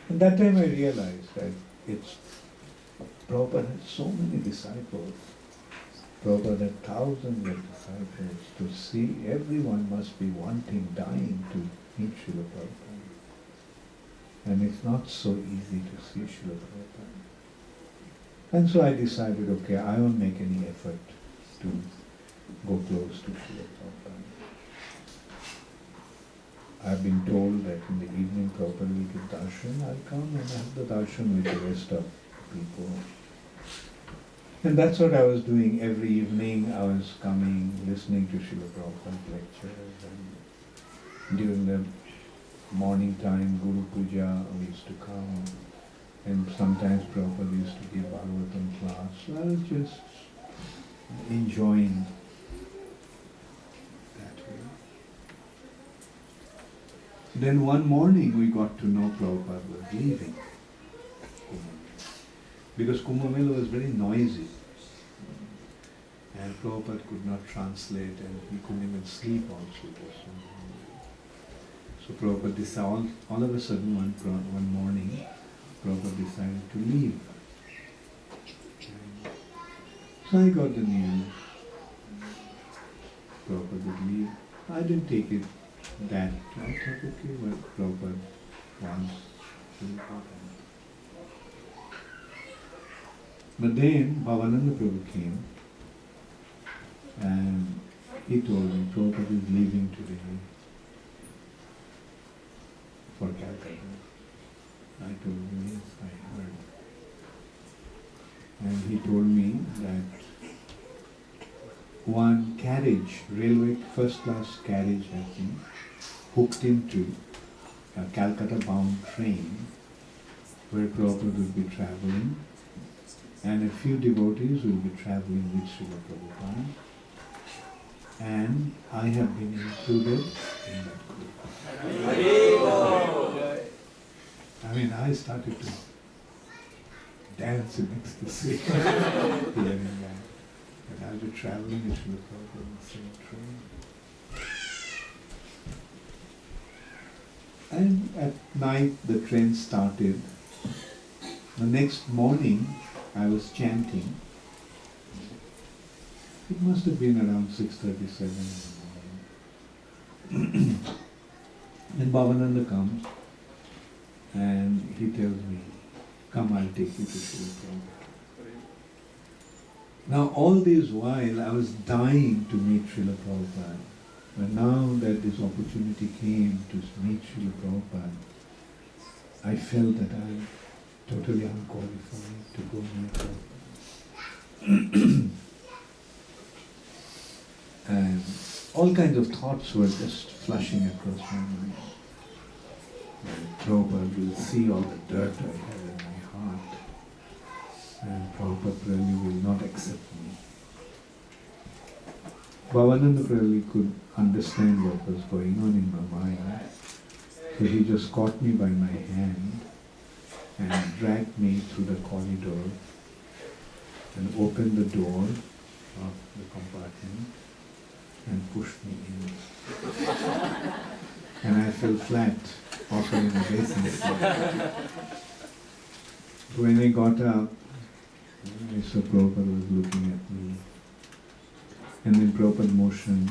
And that time I realized that Prabhupada had so many disciples. Prabhupada had thousands of disciples. To see, everyone must be wanting, dying to meet Srila Prabhupada. And it's not so easy to see Srila Prabhupada. And so I decided, okay, I won't make any effort to go close to Srila Prabhupada. I've been told that in the evening Prabhupada will give darshan, I'll come and have the darshan with the rest of people. And that's what I was doing every evening. I was coming, listening to Srila Prabhupada's lectures, and during the morning time, Guru Puja, we used to come, and sometimes Prabhupada used to give Bhagavatam class. So I was just enjoying that way. Then one morning we got to know Prabhupada was leaving Kumbh Mela, because Kumbh Mela was very noisy. And Prabhupada could not translate, and he couldn't even sleep also. It was so noisy. So Prabhupada decided, all of a sudden one morning, Prabhupada decided to leave. So I got the news. Prabhupada would leave. I didn't take it that. I thought, okay, well, Prabhupada wants to leave. But then Bhavananda Prabhu came and he told me Prabhupada is leaving today for Calcutta. I told him, yes, I heard. And he told me that one carriage, railway first-class carriage has been hooked into a Calcutta-bound train where Prabhupada will be traveling, and a few devotees will be traveling with Srila Prabhupada. and I have been included in that group. I mean, I started to dance in ecstasy hearing that. And I'll be traveling with Srila Prabhupada in the same train. And at night the train started. The next morning I was chanting. It must have been around 6:37 in the morning. And Bhavananda comes and he tells me, come, I'll take you to Srila Prabhupada. Now all this while I was dying to meet Srila Prabhupada. But now that this opportunity came to meet Srila Prabhupada, I felt that I'm totally unqualified to go meet Prabhupada. And all kinds of thoughts were just flushing across my mind. And Prabhupada will see all the dirt I have in my heart. And Prabhupada really will not accept me. Bhavananda really could understand what was going on in my mind. So he just caught me by my hand and dragged me through the corridor and opened the door of the compartment and pushed me in. And I fell flat, also in the racing seat. When I got up, I saw Prabhupada was looking at me. And then Prabhupada motioned,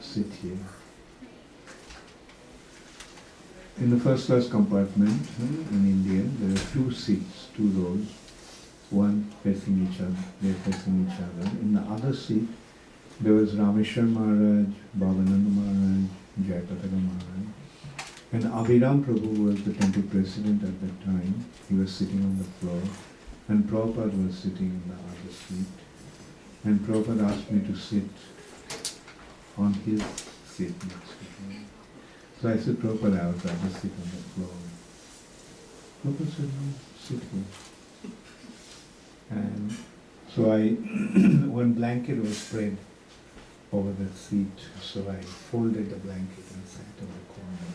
sit here. In the first class compartment in India, there are two seats, two rows, one facing each other, they're facing each other. In the other seat, there was Rameshwar Maharaj, Bhavananda Maharaj, Jayapataka Maharaj. And Abhiram Prabhu was the temple president at that time. He was sitting on the floor. And Prabhupada was sitting in the other seat. And Prabhupada asked me to sit on his seat next to him. So I said, Prabhupada, I would rather sit on the floor. Prabhupada said, no, sit here. And so one blanket was spread over that seat, so I folded the blanket and sat in the corner.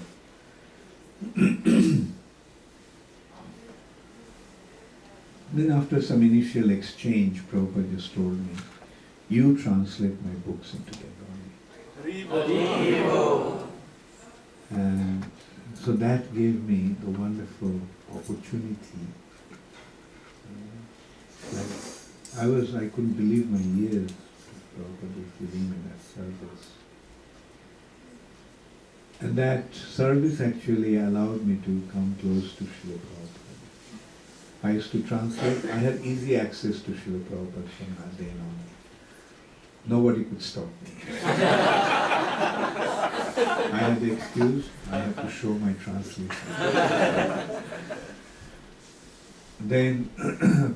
Then after some initial exchange, Prabhupada just told me, you translate my books into Bengali. And so that gave me the wonderful opportunity. I couldn't believe my ears. Prabhupada was giving me that service. And that service actually allowed me to come close to Srila Prabhupada. I used to translate. I had easy access to Srila Prabhupada from that day on. Nobody could stop me. I had the excuse, I had to show my translation. Then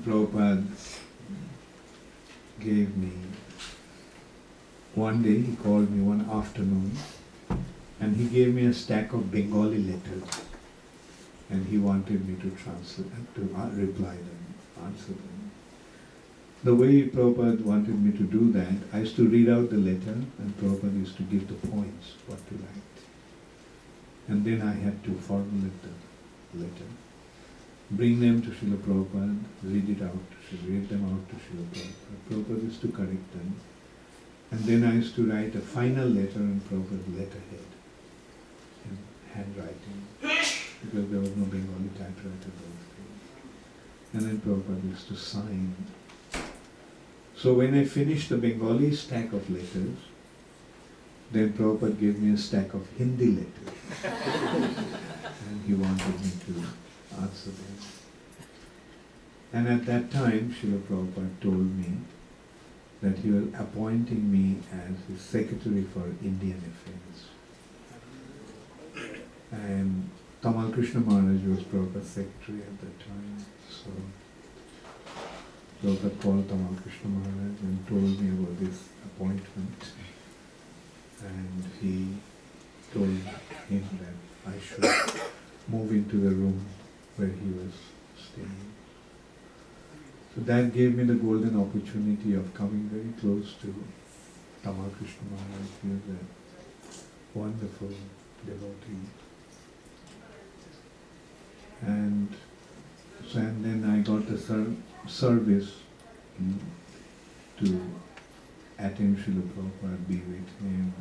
Prabhupada gave me, one day he called me one afternoon and he gave me a stack of Bengali letters and he wanted me to translate, to reply them, answer them. The way Prabhupada wanted me to do that, I used to read out the letter and Prabhupada used to give the points, what to write. And then I had to formulate the letter, bring them to Srila Prabhupada, read them out to Srila Prabhupada. Prabhupada used to correct them. And then I used to write a final letter in Prabhupada's letterhead, in handwriting, because there was no Bengali typewriter those days. And then Prabhupada used to sign. So when I finished the Bengali stack of letters, then Prabhupada gave me a stack of Hindi letters. And he wanted me to answer them. And at that time, Srila Prabhupada told me that he was appointing me as his secretary for Indian affairs. And Tamal Krishna Maharaj was Prabhupada's secretary at that time. So Prabhupada called Tamal Krishna Maharaj and told me about this appointment. And he told him that I should move into the room where he was staying. So that gave me the golden opportunity of coming very close to Ramakrishna Maharaj, he was a wonderful devotee. And then I got the service to attend Srila Prabhupada, be with him.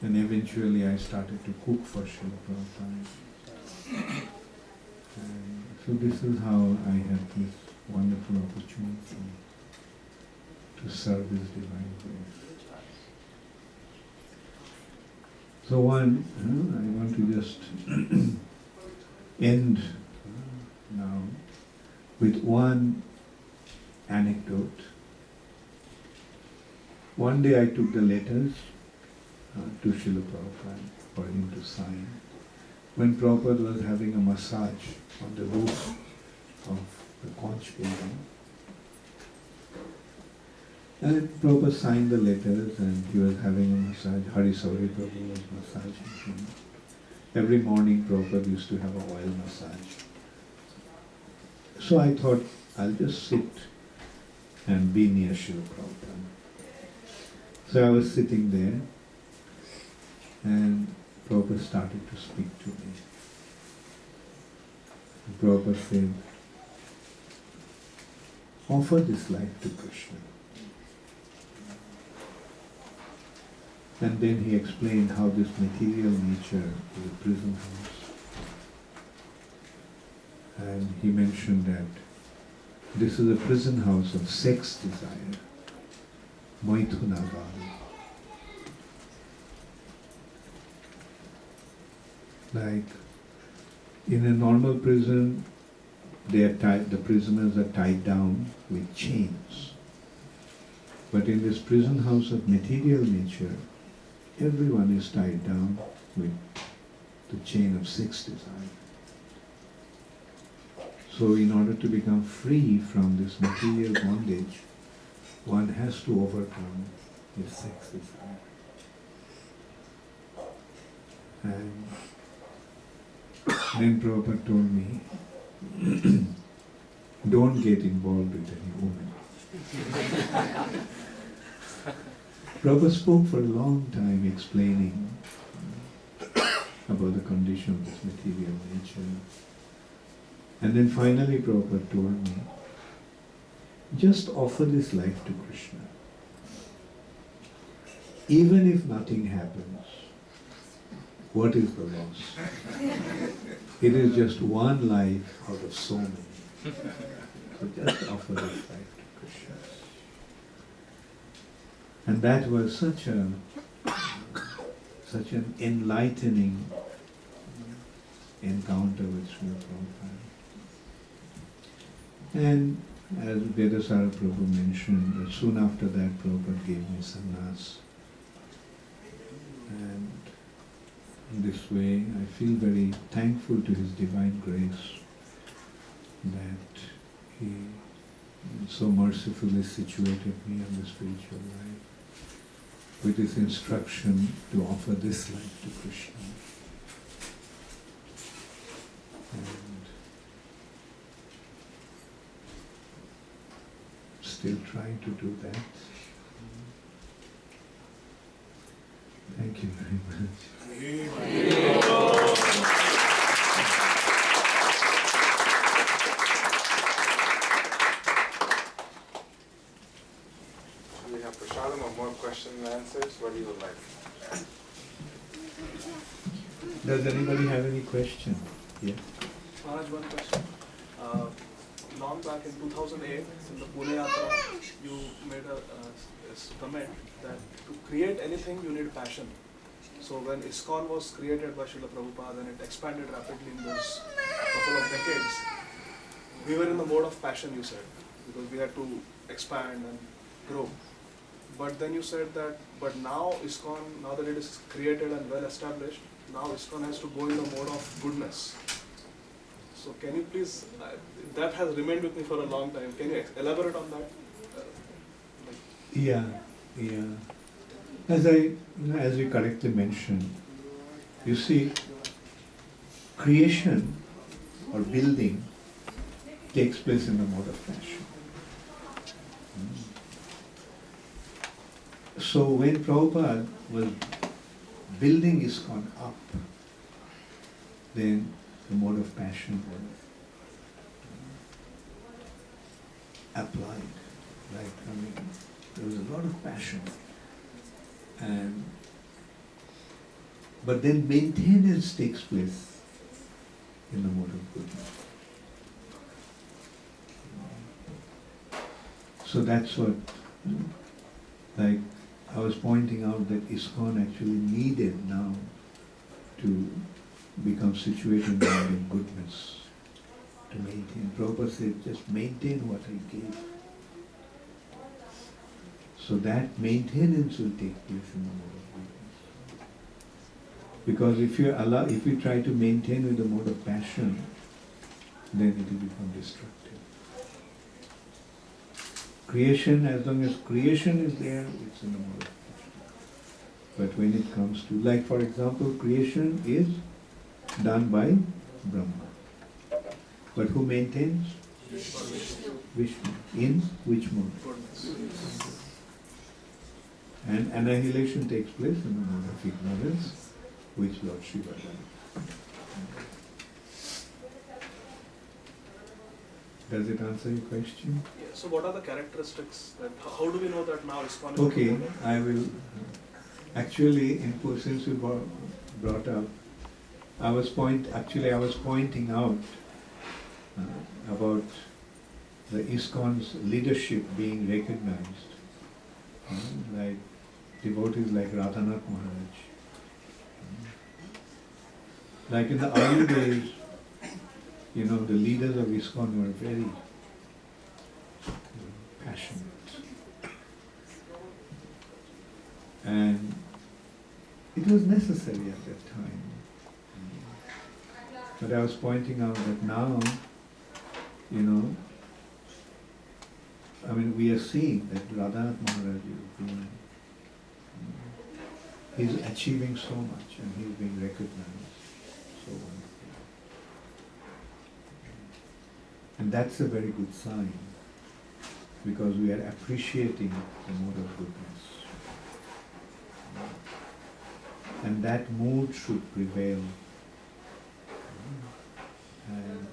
And eventually I started to cook for Srila Prabhupada. And so this is how I had this wonderful opportunity to serve His divine grace. So I want to just end now with one anecdote. One day I took the letters to Srila Prabhupada for him to sign. When Prabhupada was having a massage on the roof of the conch building, and Prabhupada signed the letters and he was having a massage. Hari Sauri Prabhu was massaging him. Every morning Prabhupada used to have a oil massage. So I thought I'll just sit and be near Srila Prabhupada. So I was sitting there and Prabhupada started to speak to me. And Prabhupada said, offer this life to Krishna. And then he explained how this material nature is a prison house. And he mentioned that this is a prison house of sex desire, maithunavada. Like in a normal prison, the prisoners are tied down with chains. But in this prison house of material nature, everyone is tied down with the chain of sex desire. So in order to become free from this material bondage, one has to overcome his sex desire. And then Prabhupada told me, don't get involved with any woman. Prabhupada spoke for a long time explaining about the condition of this material nature. And then finally Prabhupada told me, just offer this life to Krishna. Even if nothing happens, what is the loss? It is just one life out of so many. So just offer this life to Krishna. And that was such an enlightening encounter with Srila Prabhupada. And as Vedasara Prabhu mentioned, that soon after that Prabhupada gave me sannyas. And in this way I feel very thankful to His divine grace that He so mercifully situated me on the spiritual life with His instruction to offer this life to Krishna. And still trying to do that. Thank you very much. We have prasadam or more questions and answers. What do you would like? Does anybody have any question? Yeah. Maharaj, one question. Long back in 2008, in the Pune Yatra, you made a comment that to create anything you need passion. So when ISKCON was created by Srila Prabhupada and it expanded rapidly in those couple of decades, we were in the mode of passion, you said, because we had to expand and grow. But then you said that, but now ISKCON, now that it is created and well established, now ISKCON has to go in the mode of goodness. So can you please, that has remained with me for a long time, can you elaborate on that? Yeah. As you correctly mentioned, you see, creation or building takes place in the mode of passion. So when Prabhupada was building ISKCON up, then the mode of passion was applied. Like, there was a lot of passion. But then maintenance takes place in the mode of goodness. So that's what, like I was pointing out that ISKCON actually needed now to become situated in goodness, to maintain. Prabhupada said, just maintain what I gave. So that maintenance will take place in the mode of goodness. Because if you try to maintain with the mode of passion, then it will become destructive. Creation, as long as creation is there, it's in the mode of passion. But when it comes to, like for example, creation is done by Brahma. But who maintains? Vishnu. In which mode? And annihilation takes place in the mode of ignorance, which Lord Shiva does. Does it answer your question? Yeah. So what are the characteristics? That, how do we know that now ISKCON is Okay, good? I will. Actually, since you brought up, I was pointing out about the ISKCON's leadership being recognized, like devotees like Radhanath Maharaj. Like in the early days, the leaders of ISKCON were very passionate. And it was necessary at that time. But I was pointing out that now, we are seeing that Radhanath Maharaj is achieving so much and he's being recognized so wonderfully. And that's a very good sign, because we are appreciating the mood of goodness. And that mood should prevail. And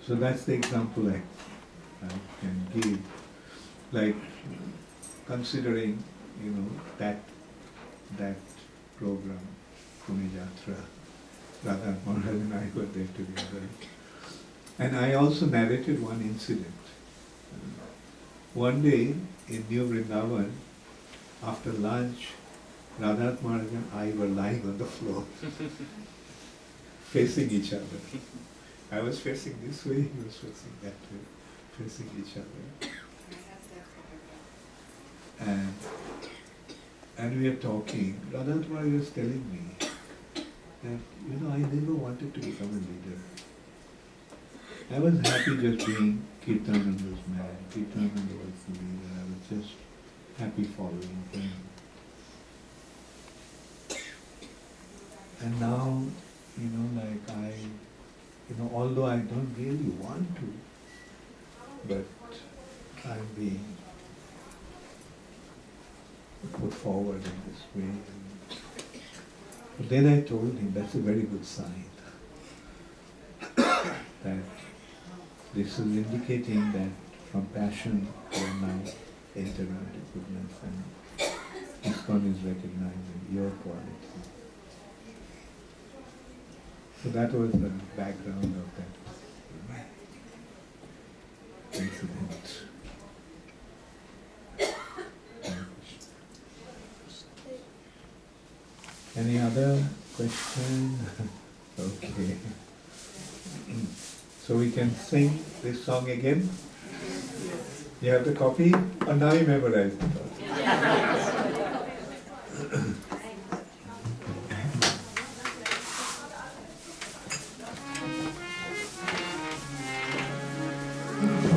so that's the example I can give. Like considering, that program, Pune Jatra, Radha Maharaj and I were there together. And I also narrated one incident. One day in New Vrindavan, after lunch, Radhanath Maharaj and I were lying on the floor, facing each other. I was facing this way, he was facing that way, facing each other. And we are talking. Radhanath Maharaj was telling me that, I never wanted to become a leader. I was happy just being Kirtananda's man. Kirtananda was the leader. I was just happy following him. And now, although I don't really want to, but I'm being put forward in this way. But then I told him that's a very good sign. That this is indicating that from passion we are now entering into goodness, and ISKCON is recognizing your quality. So that was the background of that incident. Any other question? Okay. So we can sing this song again? You have the copy? Or now you memorized it also?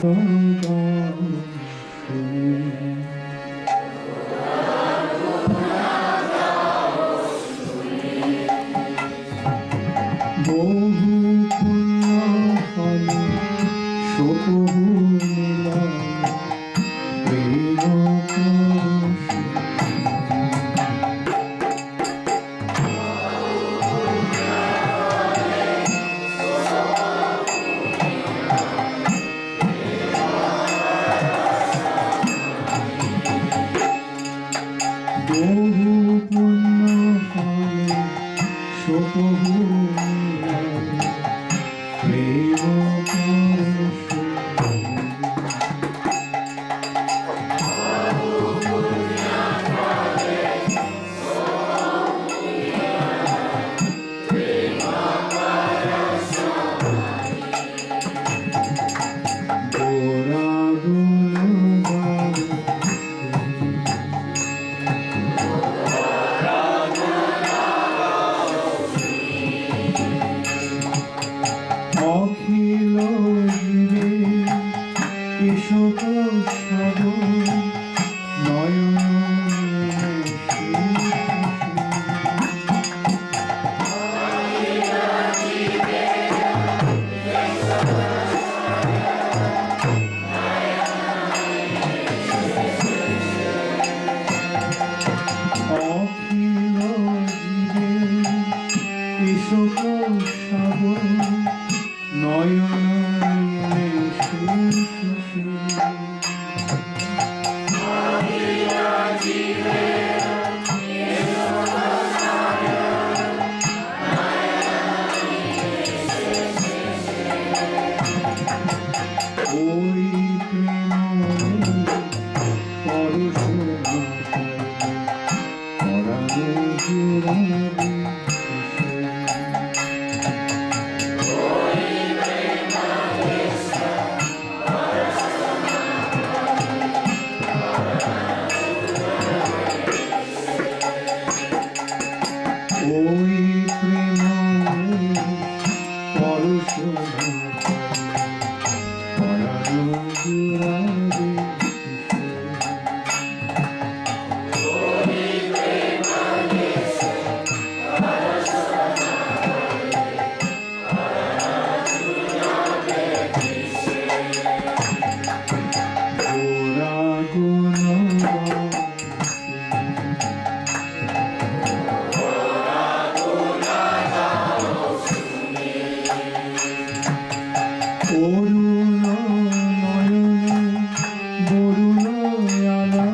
প্রেম প্রভু প্রেম পরশ অখিল জীবে কৃষক সাগর নয়ন অখিল জীবে কৃষক সাগর নয়ন ওই প্রেম পরশ পরানো জোড়াবে ওই প্রেম পরশ পরানো জোড়াবে গোরা অরুণ নয়ন বরুণ আলা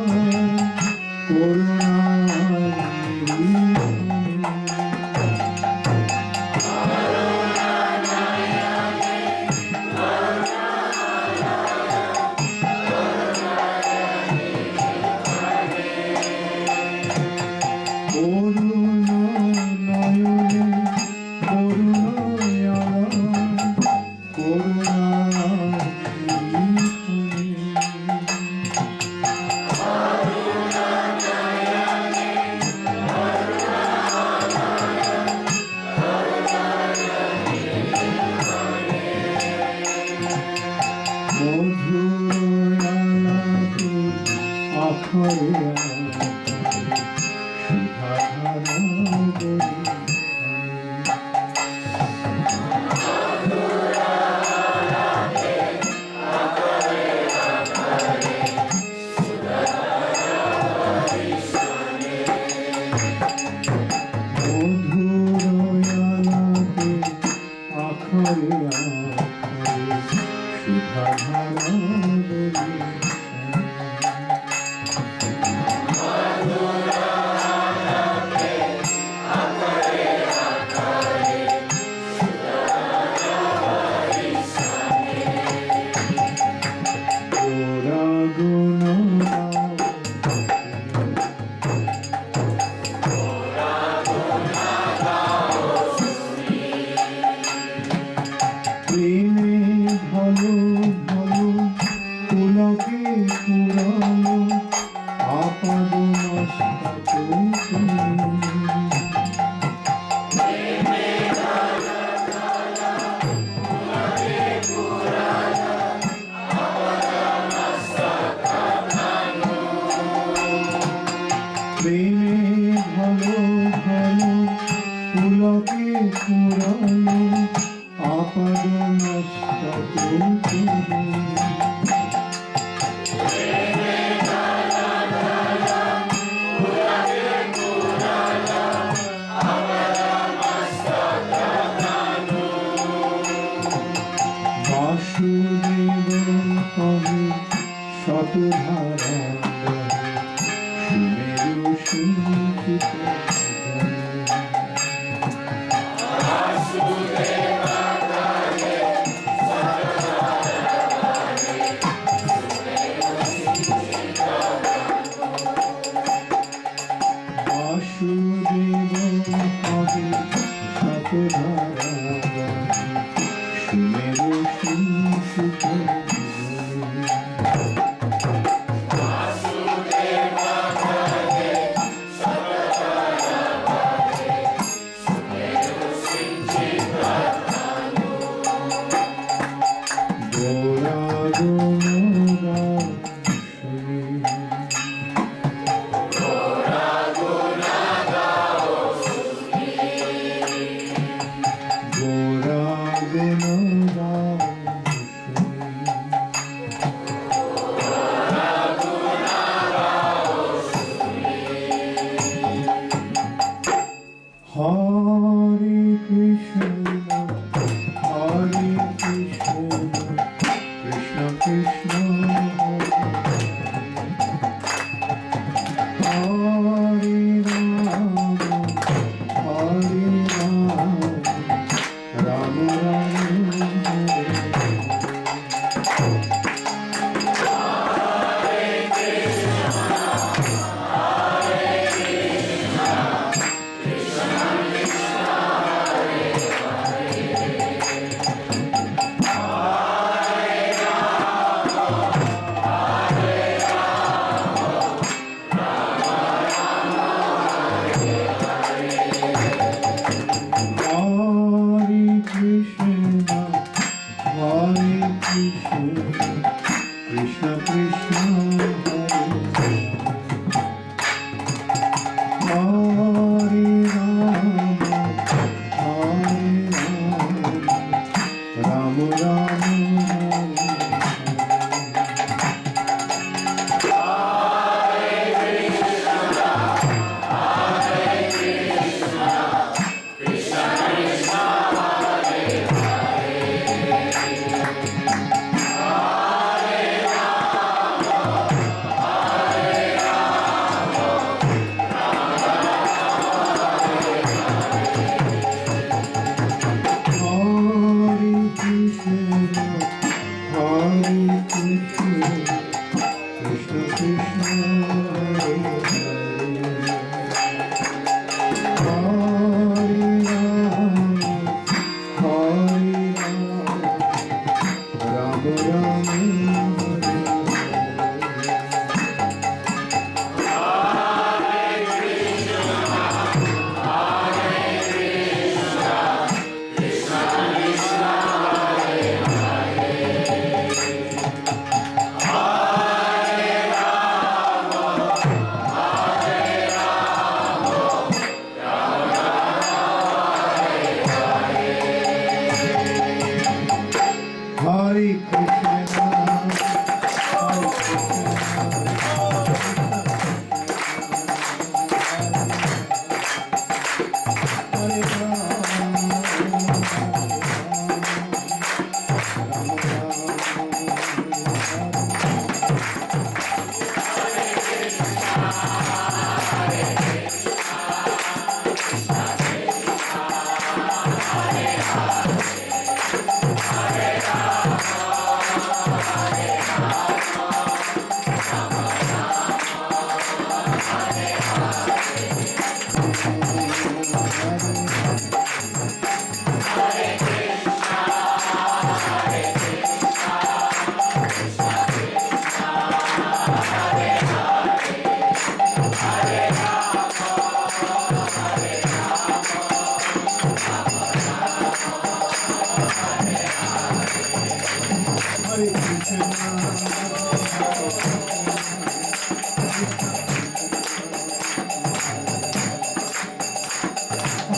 করুণায় অরুণ নয়নে বরুণ আলা করুণায় মধুর আলাপে আখরে সুধাধারা বলি মধুর আলাপে আখরে আখরে সুধাধারা বলি গোরা গুণ প্রেমে ভালো ভালো পুলকে পুরানো আপাদ মস্তক প্রেমে ভালো ভালো পুলকে পুরানো আপাদ মস্তক বাসুদেব কবি শতধারা সুমেরু সিংহিত শতধারা সুমেরু সিংসিত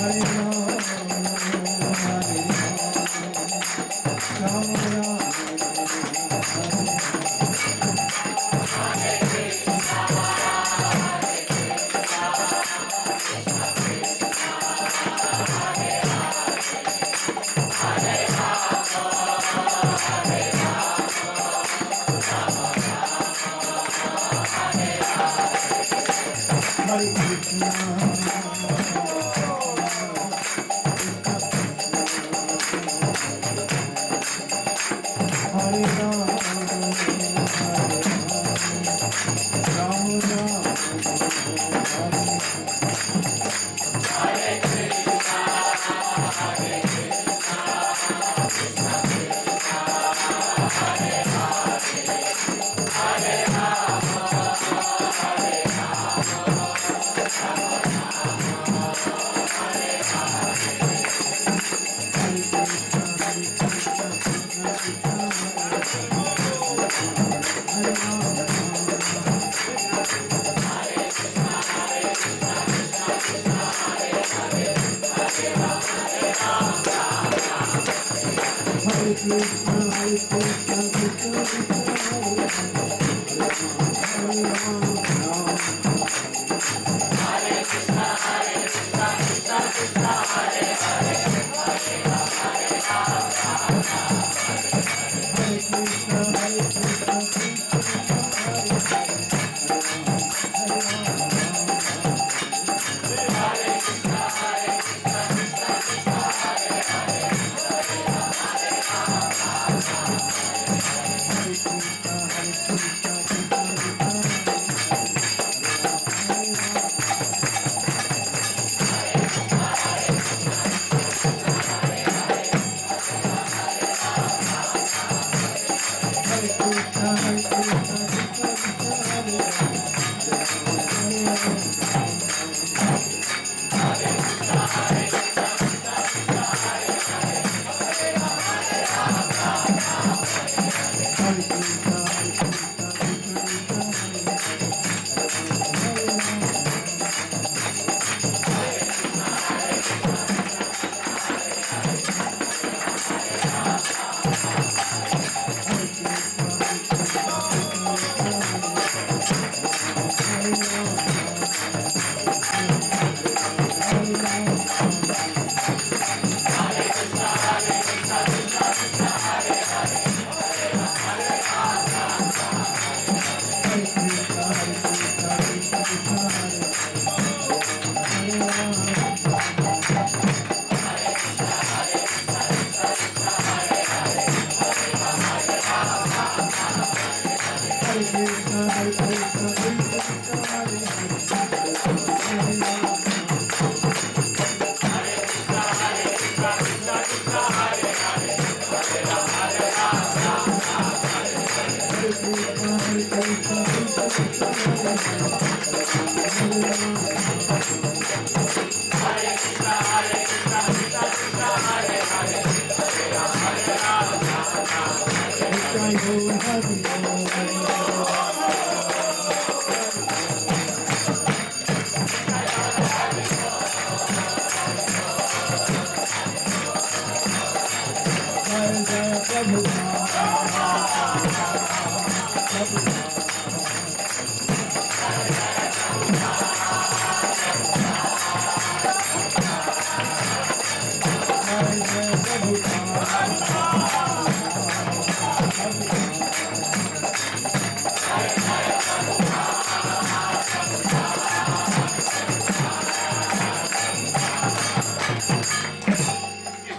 Hare Rama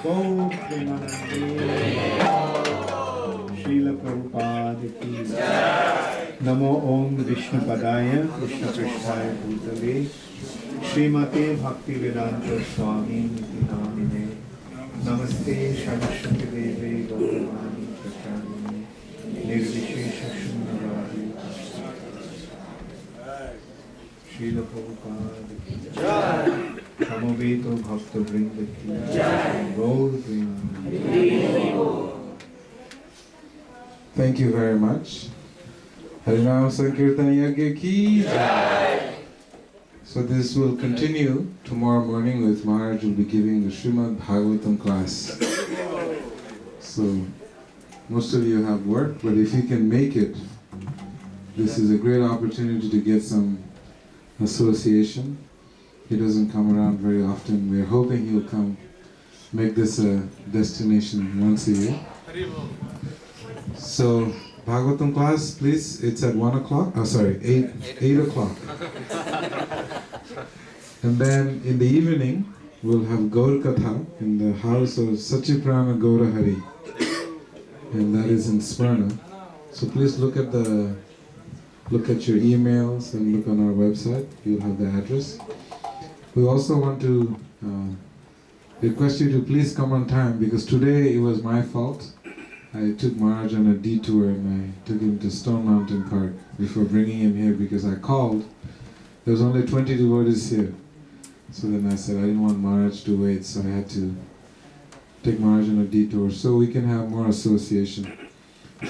Om Srila Prabhupada ki Jai. Namo Om Vishnu Padaya Krishna Krishnaya Bhutale Srimate Bhakti Vedanta Swami Niti Namine Namaste Saraswati Deve Gauravani Pracharine Nirvishesha Shunyavadi Srila Prabhupada ki Jai. Samoveto Bhakta Vrinda ki Jai. Gaur Premanande. Thank you very much. Harinam Sankirtan Yagya ki Jai. So this will continue tomorrow morning with Maharaj will be giving the Srimad Bhagavatam class. So most of you have work, but if you can make it, this is a great opportunity to get some association. He doesn't come around very often. We're hoping he'll come, make this a destination once a year. So, Bhagavatam class, please, it's at 1 o'clock, 8 o'clock. And then in the evening, we'll have Gaur Katha in the house of Sachiprana Gaura Hari. And that is in Smyrna. So please look at your emails and look on our website. You'll have the address. We also want to request you to please come on time because today it was my fault. I took Maharaj on a detour and I took him to Stone Mountain Park before bringing him here because I called. There was only 20 devotees here. So then I said I didn't want Maharaj to wait, so I had to take Maharaj on a detour so we can have more association.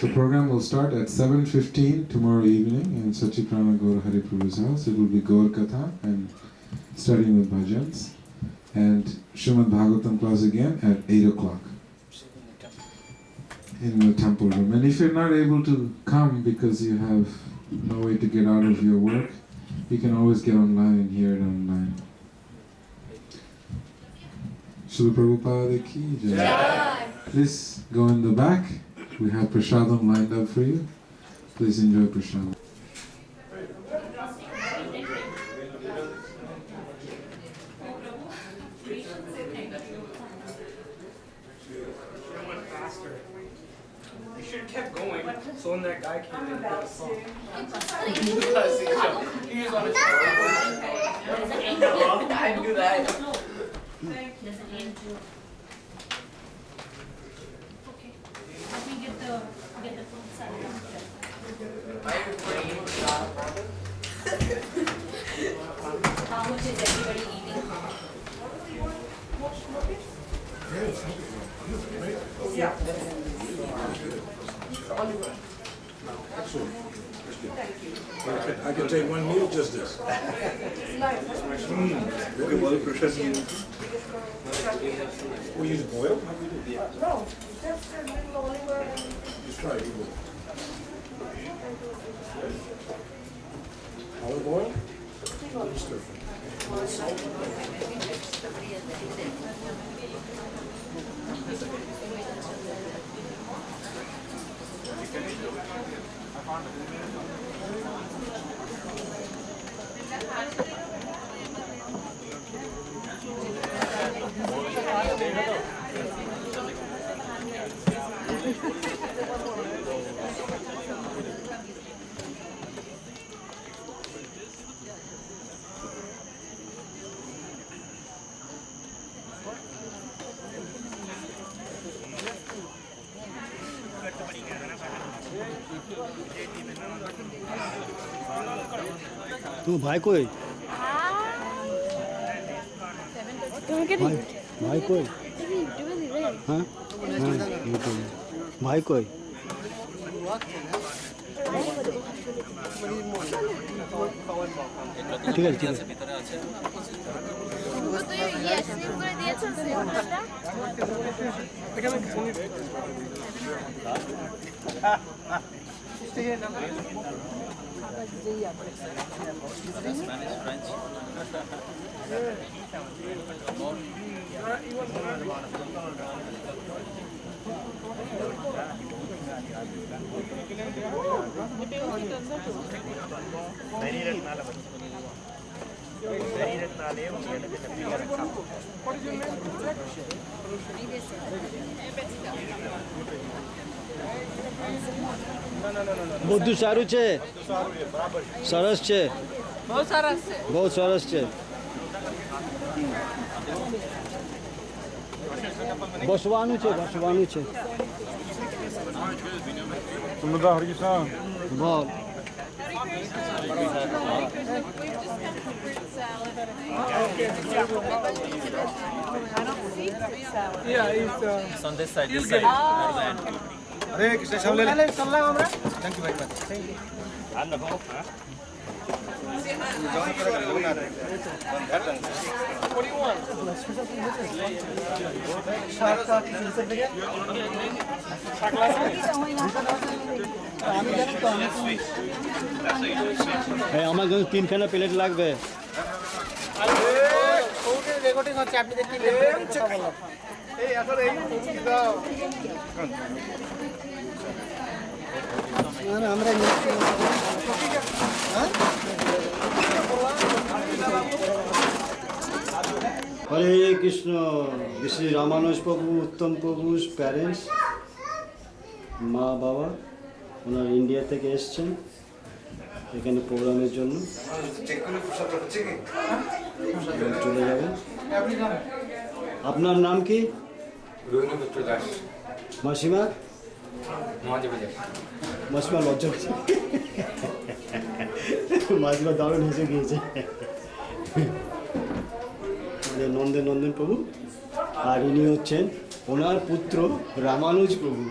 So program will start at 7:15 tomorrow evening in Sachiprana Gaura Hari Prabhu's house. It will be Gaur Katha and starting with bhajans, and Srimad Bhagavatam class again at 8 o'clock. in the temple room. And if you're not able to come because you have no way to get out of your work, you can always get online and hear it online. Srila Prabhupada ki jai. Please go in the back. We have prasadam lined up for you. Please enjoy prasadam. You should have kept going. So when that guy came in, he got a song. He was on his phone. I knew that. There's an angel. Okay. Let me get the food side. How much is everybody eating? I can take one meal just this. Will you use boil? How do you do? No, just a little olive oil. Just try it. Olive oil? Stir fry. तू भाई कोई भाई कोई हाँ भाई कोई ঠিক আছে ঠিক আছে બધું સારું છે સરસ છે બહુ સરસ છે બસવાનું છે બોલ It's on this side, not the end. अरे कृष्ण सामने ले चल रहा हमरा थैंक यू भाई And the hope, huh? What do you want? আমার কিন্তু তিনখানা প্লেট লাগবে রেকর্ডিং হচ্ছে আপনি দেখতে বললাম এই এখন এই দাও আমরা হরে কৃষ্ণ শ্রী রামানুজ প্রভু উত্তম প্রভুর প্যারেন্টস মা বাবা ওনার ইন্ডিয়া থেকে এসছেন এখানে প্রোগ্রামের জন্য চলে যাবেন আপনার নাম কি মাসিমা মাসিমা লজ্জা পেয়েছে মাসিমা দারুণ হেসে গিয়েছে নন্দন প্রভু আর ইনি হচ্ছেন ওনার পুত্র রামানুজ প্রভু